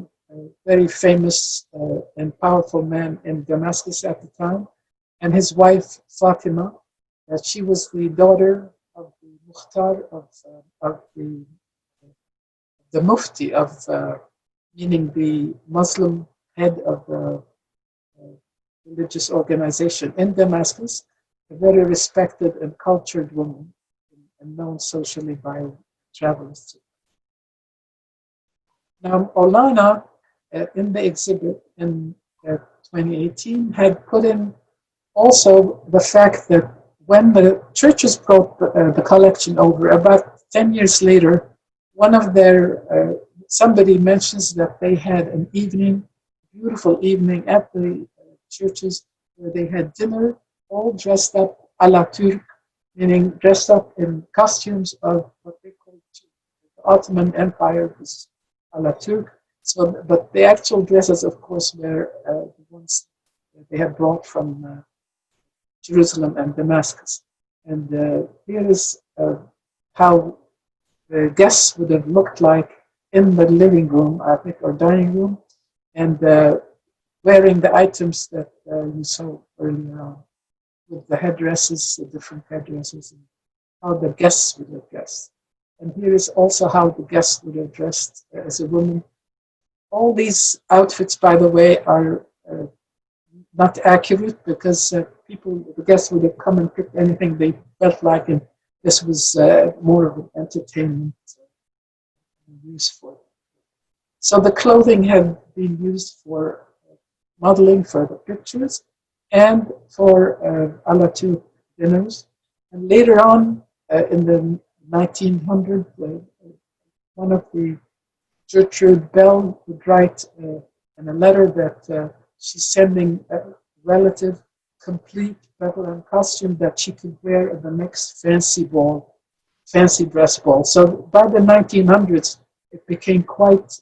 very famous and powerful man in Damascus at the time, and his wife Fatima, she was the daughter of the Mukhtar of the Mufti of, meaning the Muslim head of the religious organization in Damascus, a very respected and cultured woman, and known socially by travelers. Now, Olana, in the exhibit in 2018, had put in also the fact that when the churches brought the collection over, about 10 years later, one of their, somebody mentions that they had an evening, beautiful evening at the churches where they had dinner, all dressed up a la Turque, meaning dressed up in costumes of what they called the Ottoman Empire was a la Turque. So, but the actual dresses, of course, were the ones that they had brought from Jerusalem and Damascus. And here is how the guests would have looked like in the living room, I think, or dining room, and wearing the items that you saw earlier on, with the headdresses, the different headdresses, and how the guests would have dressed. And here is also how the guests would have dressed as a woman. All these outfits, by the way, are not accurate because the guests would have come and picked anything they felt like, and this was more of an entertainment use for it. So the clothing had been used for modeling for the pictures and for a la Turque dinners. And later on, in the 1900s, one of the Gertrude Bell would write in a letter that she's sending a relative complete Bethlehem costume that she could wear at the next fancy dress ball. So by the 1900s, it became quite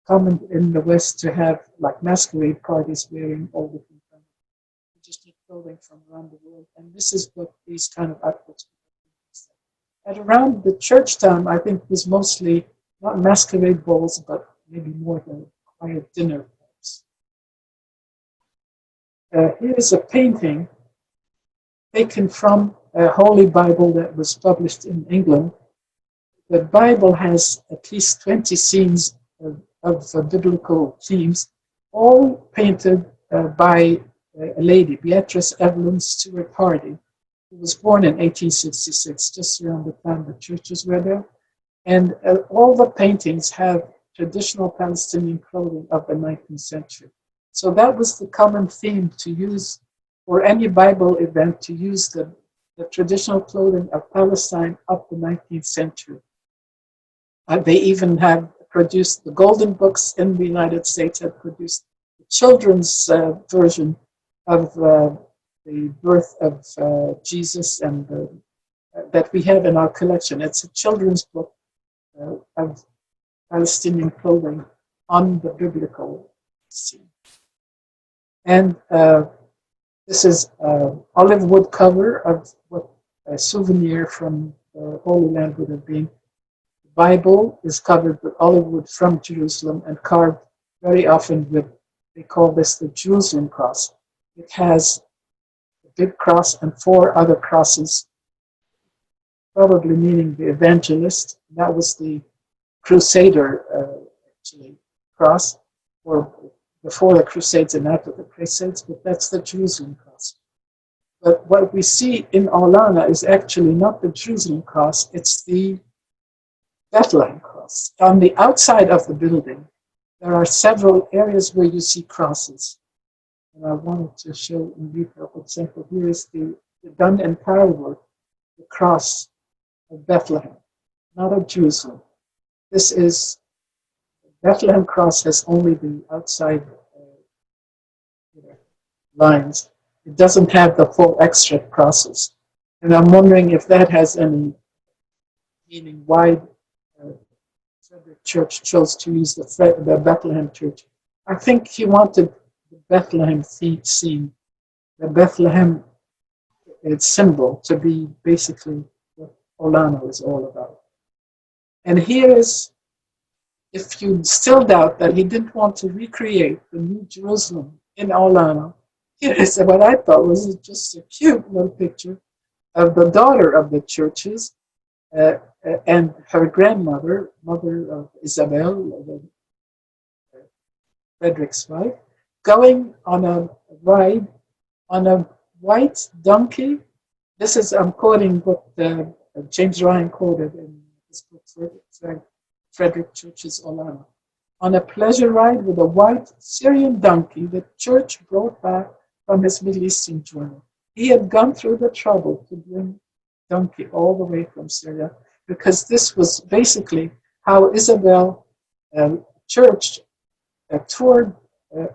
common in the West to have like masquerade parties wearing all different kinds of traditional clothing from around the world. And this is what these kind of outfits were. At around the church time, I think was mostly not masquerade balls, but maybe more the quiet dinner balls. Here is a painting taken from a Holy Bible that was published in England. The Bible has at least 20 scenes of biblical themes, all painted by a lady, Beatrice Evelyn Stewart Hardy, who was born in 1866, just around the time the churches were there. And all the paintings have traditional Palestinian clothing of the 19th century. So that was the common theme to use for any Bible event, to use the traditional clothing of Palestine of the 19th century. They even have produced the Golden Books in the United States, have produced the children's version of the birth of Jesus, and that we have in our collection. It's a children's book of Palestinian clothing on the biblical scene. And this is olive wood cover of what a souvenir from the Holy Land would have been. The Bible is covered with olive wood from Jerusalem and carved very often with, they call this the Jerusalem cross. It has a big cross and 4 other crosses, probably meaning the evangelist. That was the Crusader actually cross, or before the Crusades and after the Crusades, but that's the Jerusalem cross. But what we see in Olana is actually not the Jerusalem cross, it's the Bethlehem cross. On the outside of the building, there are several areas where you see crosses. And I wanted to show in detail, for example, here is the done in tile work, the cross of Bethlehem, not of Jerusalem. This is Bethlehem Cross has only the outside lines. It doesn't have the full extra crosses. And I'm wondering if that has any meaning why Frederic Church chose to use the Bethlehem Church I think he wanted the Bethlehem scene, the Bethlehem symbol, to be basically what Olana is all about. And here is, if you still doubt that he didn't want to recreate the New Jerusalem in Olana, here is what I thought was just a cute little picture of the daughter of the churches and her grandmother, mother of Isabel, Frederic's wife, going on a ride on a white donkey. This is, I'm quoting what James Ryan quoted in his book, Frederic Church's Olana. On a pleasure ride with a white Syrian donkey that Church brought back from his Middle Eastern journey. He had gone through the trouble to bring donkey all the way from Syria, because this was basically how Isabel Church toured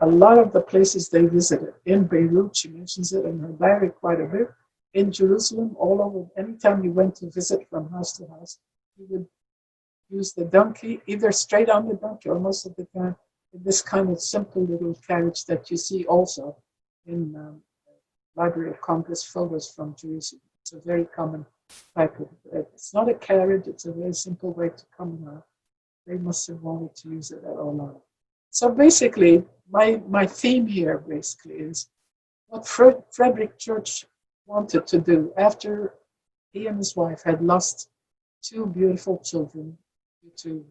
a lot of the places they visited. In Beirut, she mentions it in her diary quite a bit. In Jerusalem, all over, anytime you went to visit from house to house, you would use the donkey, either straight on the donkey or most of the time in this kind of simple little carriage that you see also in Library of Congress photos from Jerusalem. It's a very common type of, it's not a carriage, it's a very simple way to come around. They must have wanted to use it at all. So basically, my theme here basically is what Frederic Church wanted to do after he and his wife had lost two beautiful children due to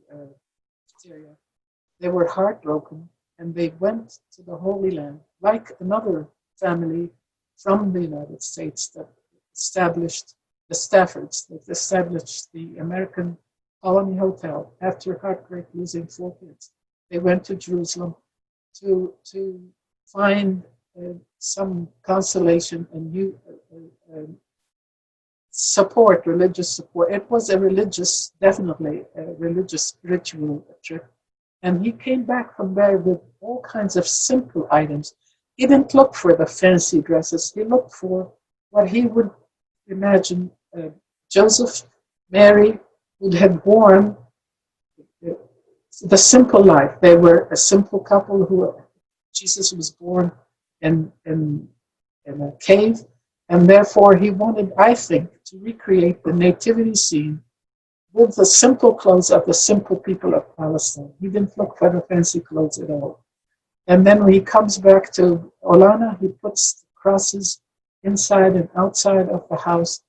Syria. They were heartbroken, and they went to the Holy Land, like another family from the United States that established the Staffords, that established the American Colony Hotel after heartbreak, losing 4 kids. They went to Jerusalem to find some consolation and support, religious support. It was definitely a religious ritual trip. And he came back from there with all kinds of simple items. He didn't look for the fancy dresses. He looked for what he would imagine Joseph, Mary would have born the simple life. They were a simple couple who Jesus was born in a cave, and therefore he wanted, I think, to recreate the nativity scene with the simple clothes of the simple people of Palestine. He didn't look for the fancy clothes at all. And then when he comes back to Olana, he puts the crosses inside and outside of the house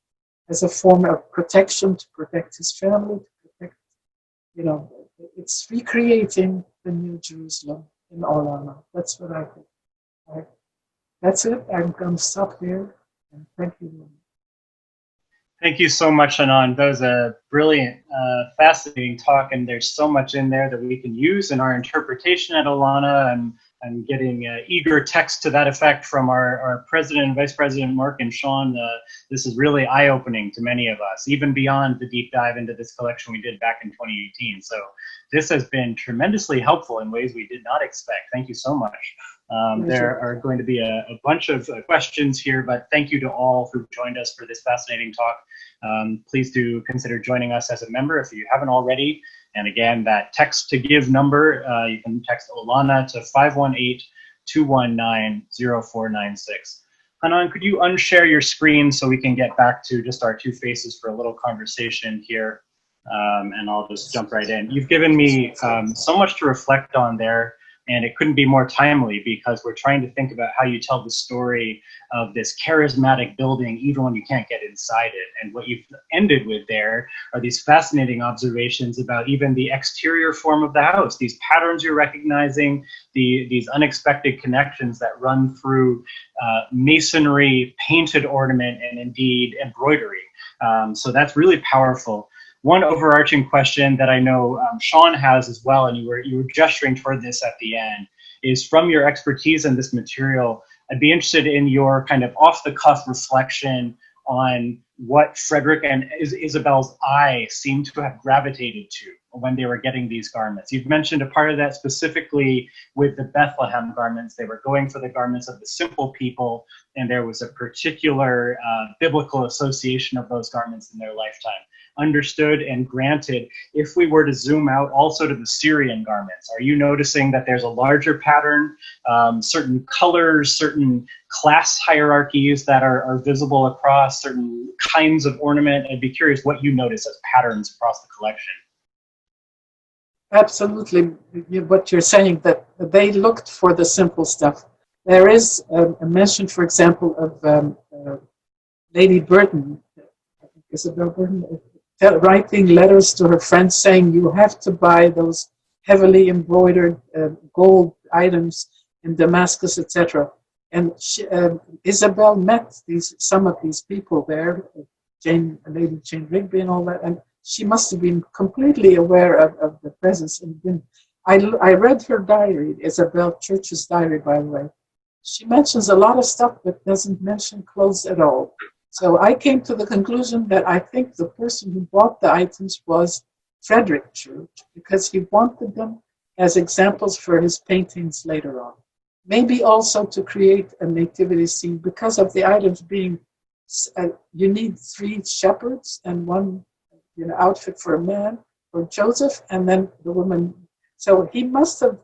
as a form of protection, to protect his family, to protect, it's recreating the New Jerusalem in Olana. That's what I think. That's it. I'm going to stop here, and thank you. Thank you so much, Hanan. That was a brilliant, fascinating talk, and there's so much in there that we can use in our interpretation at Olana, and I'm getting eager text to that effect from our president and vice president, Mark and Sean. This is really eye-opening to many of us, even beyond the deep dive into this collection we did back in 2018. So this has been tremendously helpful in ways we did not expect. Thank you so much. There are going to be a bunch of questions here, but thank you to all who joined us for this fascinating talk. Please do consider joining us as a member if you haven't already. And again, that text to give number, you can text Olana to 518-219-0496. Hanan, could you unshare your screen so we can get back to just our two faces for a little conversation here? And I'll just jump right in. You've given me so much to reflect on there, and it couldn't be more timely because we're trying to think about how you tell the story of this charismatic building even when you can't get inside it. And what you've ended with there are these fascinating observations about even the exterior form of the house, these patterns you're recognizing, these unexpected connections that run through masonry, painted ornament, and indeed embroidery. So that's really powerful. One overarching question that I know Sean has as well, and you were gesturing toward this at the end, is from your expertise in this material, I'd be interested in your kind of off-the-cuff reflection on what Frederic and Isabel's eye seem to have gravitated to when they were getting these garments. You've mentioned a part of that specifically with the Bethlehem garments. They were going for the garments of the simple people, and there was a particular biblical association of those garments in their lifetime. Understood and granted. If we were to zoom out also to the Syrian garments, are you noticing that there's a larger pattern, certain colors, certain class hierarchies that are visible across certain kinds of ornament? I'd be curious what you notice as patterns across the collection. Absolutely, what you're saying, that they looked for the simple stuff. There is a mention, for example, of Lady Burton, Isabel Burton, writing letters to her friends saying, you have to buy those heavily embroidered gold items in Damascus, etc. And Isabel met some of these people there, Lady Jane Rigby and all that, and she must have been completely aware of the presence. And I read her diary, Isabel Church's diary, by the way. She mentions a lot of stuff but doesn't mention clothes at all. So I came to the conclusion that I think the person who bought the items was Frederic Church, because he wanted them as examples for his paintings later on. Maybe also to create a nativity scene, because of the items being, you need 3 shepherds and one outfit for a man, for Joseph, and then the woman. So he must have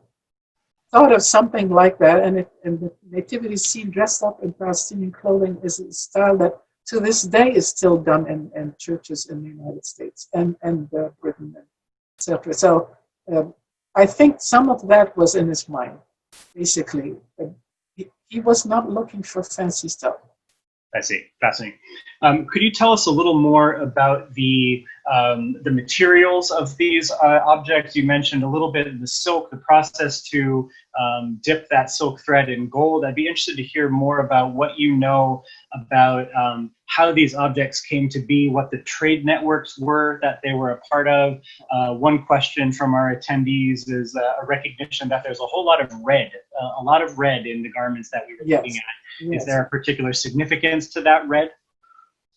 thought of something like that, and the nativity scene dressed up in Palestinian clothing is a style that to this day is still done in churches in the United States and Britain, etc. So I think some of that was in his mind, basically. He was not looking for fancy stuff. I see. Fascinating. Could you tell us a little more about the materials of these objects? You mentioned a little bit of the silk, the process to dip that silk thread in gold. I'd be interested to hear more about what you know about how these objects came to be, what the trade networks were that they were a part of. One question from our attendees is a recognition that there's a whole lot of red, in the garments that we were looking at. Yes. Is there a particular significance to that red?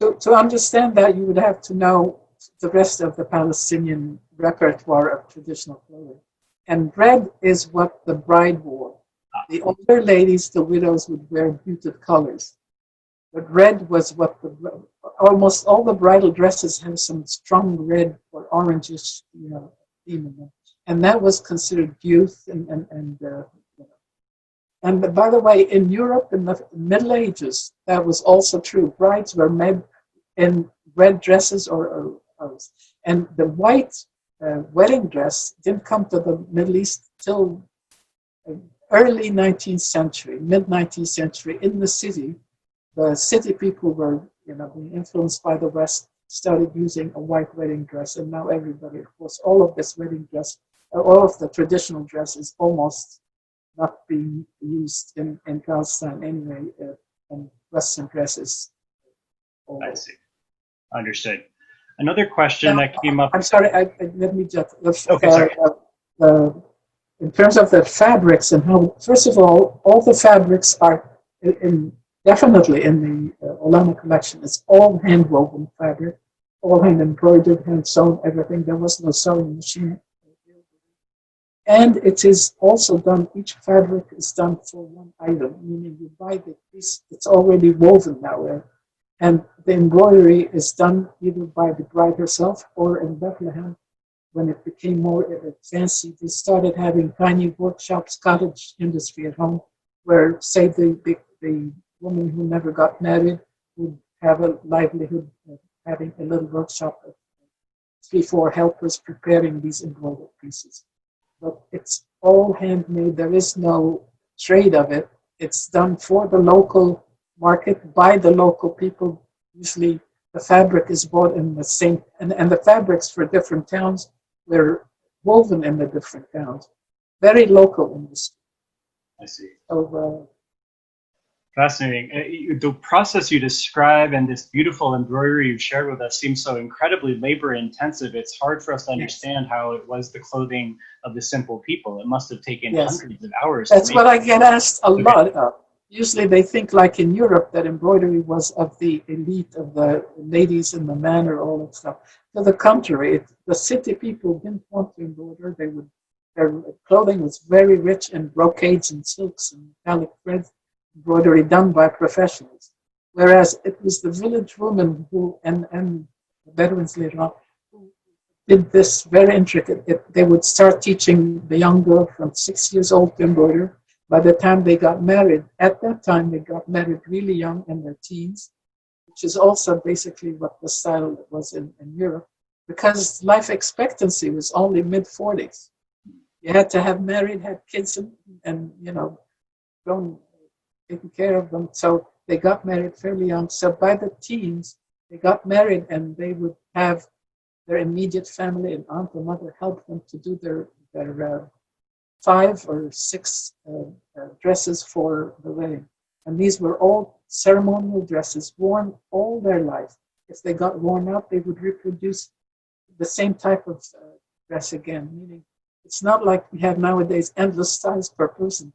To understand that, you would have to know the rest of the Palestinian repertoire of traditional clothing. And red is what the bride wore. The older ladies, the widows, would wear muted colors. But red was what almost all the bridal dresses have some strong red or orangish, theme in them. And that was considered youth and by the way, in Europe in the Middle Ages, that was also true. Brides were made in red dresses and the white wedding dress didn't come to the Middle East till early 19th century, mid-19th century. In the city people were, being influenced by the West, started using a white wedding dress, and now everybody, of course, all of this wedding dress, all of the traditional dress is almost not being used in Palestine anyway, and Western dresses. I see. Understood. Another question that came up. I'm sorry, let me just. Okay, sorry. In terms of the fabrics and how, first of all the fabrics are definitely in the Olana collection. It's all hand-woven fabric, all hand-embroidered, hand-sewn, everything. There was no sewing machine. And it is also done, each fabric is done for one item, meaning you buy the piece, it's already woven now. And the embroidery is done either by the bride herself or in Bethlehem. When it became more fancy, they started having tiny workshops, cottage industry at home, where, say, the woman who never got married would have a livelihood of having a little workshop of 3-4 helpers preparing these embroidered pieces. But it's all handmade. There is no trade of it. It's done for the local market by the local people. Usually the fabric is bought in the same, and the fabrics for different towns were woven in the different towns. Very local industry. I see. So, fascinating. The process you describe and this beautiful embroidery you've shared with us seems so incredibly labor intensive. It's hard for us to understand how it was the clothing of the simple people. It must have taken hundreds of hours. That's what I get asked a lot of. Usually they think, like in Europe, that embroidery was of the elite, of the ladies in the manor, all that stuff. To the contrary, the city people didn't want to embroider. Their clothing was very rich in brocades and silks and metallic thread embroidery done by professionals. Whereas it was the village women and the Bedouins later on, who did this very intricate. They would start teaching the young girl from 6 years old to embroider. By the time they got married, at that time they got married really young in their teens, which is also basically what the style was in Europe, because life expectancy was only mid-40s. You had to have married, had kids, and grown, taking care of them. So they got married fairly young. So by the teens, they got married, and they would have their immediate family and aunt and mother help them to do their 5 or 6 dresses for the wedding. And these were all ceremonial dresses worn all their life. If they got worn out, they would reproduce the same type of dress again, meaning it's not like we have nowadays endless styles per person.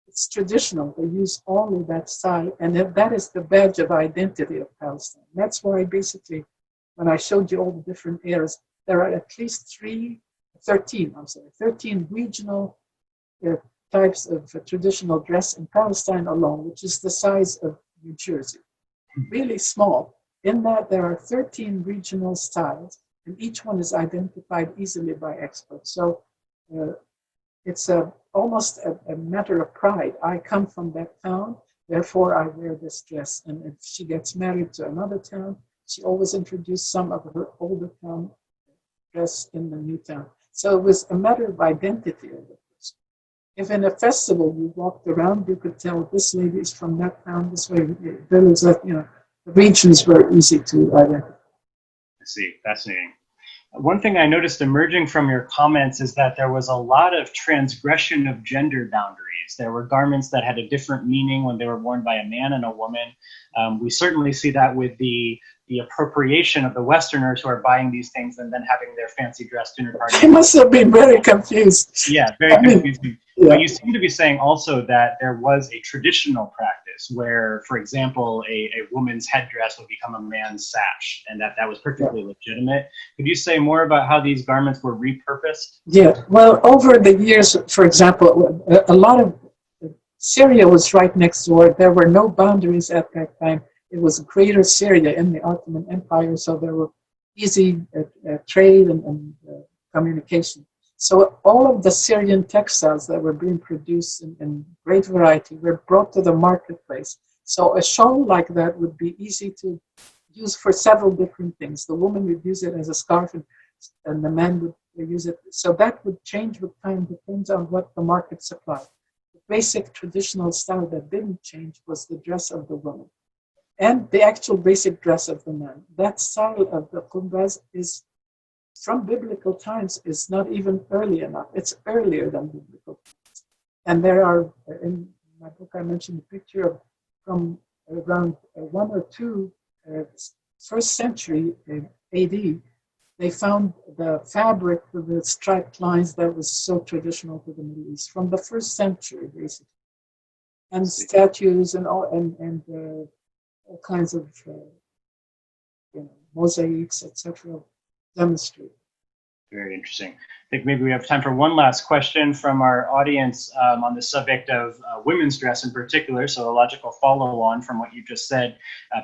It's traditional. They use only that style, and that is the badge of identity of Palestine. That's why basically, when I showed you all the different eras, there are at least 13 regional types of traditional dress in Palestine alone, which is the size of New Jersey. Really small. In that, there are 13 regional styles, and each one is identified easily by experts. So it's almost a matter of pride. I come from that town, therefore I wear this dress. And if she gets married to another town, she always introduced some of her older town dress in the new town. So it was a matter of identity of the person. If in a festival you walked around, you could tell this lady is from that town, this way. There was the regions were easy to identify. I see, fascinating. One thing I noticed emerging from your comments is that there was a lot of transgression of gender boundaries. There were garments that had a different meaning when they were worn by a man and a woman. We certainly see that with the appropriation of the Westerners who are buying these things and then having their fancy dress dinner parties. They must have been very confused. Yeah, very confusing. Yeah. But you seem to be saying also that there was a traditional practice where, for example, a woman's headdress would become a man's sash, and that was perfectly legitimate. Could you say more about how these garments were repurposed? Yeah, well, over the years, for example, a lot of Syria was right next door. There were no boundaries at that time. It was Greater Syria in the Ottoman Empire, so there were easy trade and communication. So all of the Syrian textiles that were being produced in great variety were brought to the marketplace. So a shawl like that would be easy to use for several different things. The woman would use it as a scarf, and the man would use it. So that would change with time, depends on what the market supplied. The basic traditional style that didn't change was the dress of the woman and the actual basic dress of the man. That style of the kumbaz is from biblical times, is not even early enough. It's earlier than biblical times. And there are, in my book I mentioned a picture of from around 1 or 2 first century AD, they found the fabric with the striped lines that was so traditional to the Middle East from the first century, basically. And statues and all kinds of mosaics, etc. demonstrate. Very interesting. I think maybe we have time for one last question from our audience on the subject of women's dress in particular. So a logical follow-on from what you just said.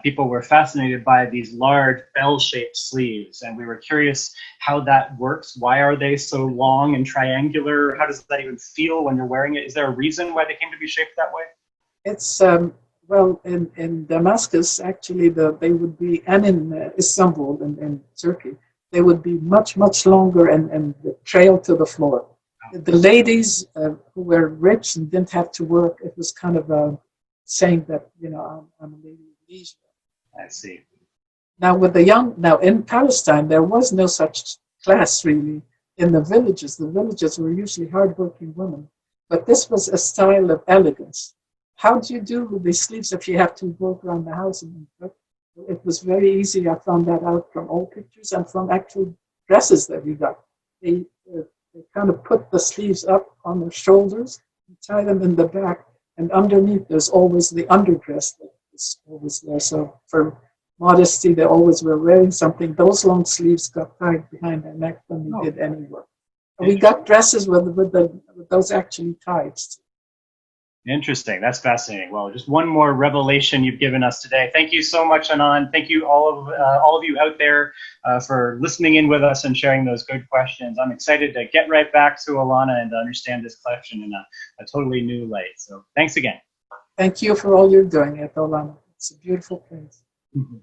People were fascinated by these large bell-shaped sleeves, and we were curious how that works. Why are they so long and triangular? How does that even feel when you're wearing it? Is there a reason why they came to be shaped that way? It's well, in Damascus, actually, they would be, and in Istanbul and Turkey, they would be much, much longer and trail to the floor. The ladies who were rich and didn't have to work, it was kind of saying that, I'm a lady of leisure. I see. Now, in Palestine, there was no such class really in the villages. The villages were usually hardworking women, but this was a style of elegance. How do you do with the sleeves if you have to work around the house? It was very easy. I found that out from old pictures and from actual dresses that we got. They kind of put the sleeves up on their shoulders, tie them in the back, and underneath there's always the underdress that is always there. So for modesty, they always were wearing something. Those long sleeves got tied behind their neck when they did any work. And we got dresses with those actually tied. Interesting. That's fascinating. Well, just one more revelation you've given us today. Thank you so much, Hanan. Thank you all of you out there for listening in with us and sharing those good questions. I'm excited to get right back to Olana and to understand this collection in a totally new light. So thanks again. Thank you for all you're doing at Olana. It's a beautiful place. Mm-hmm.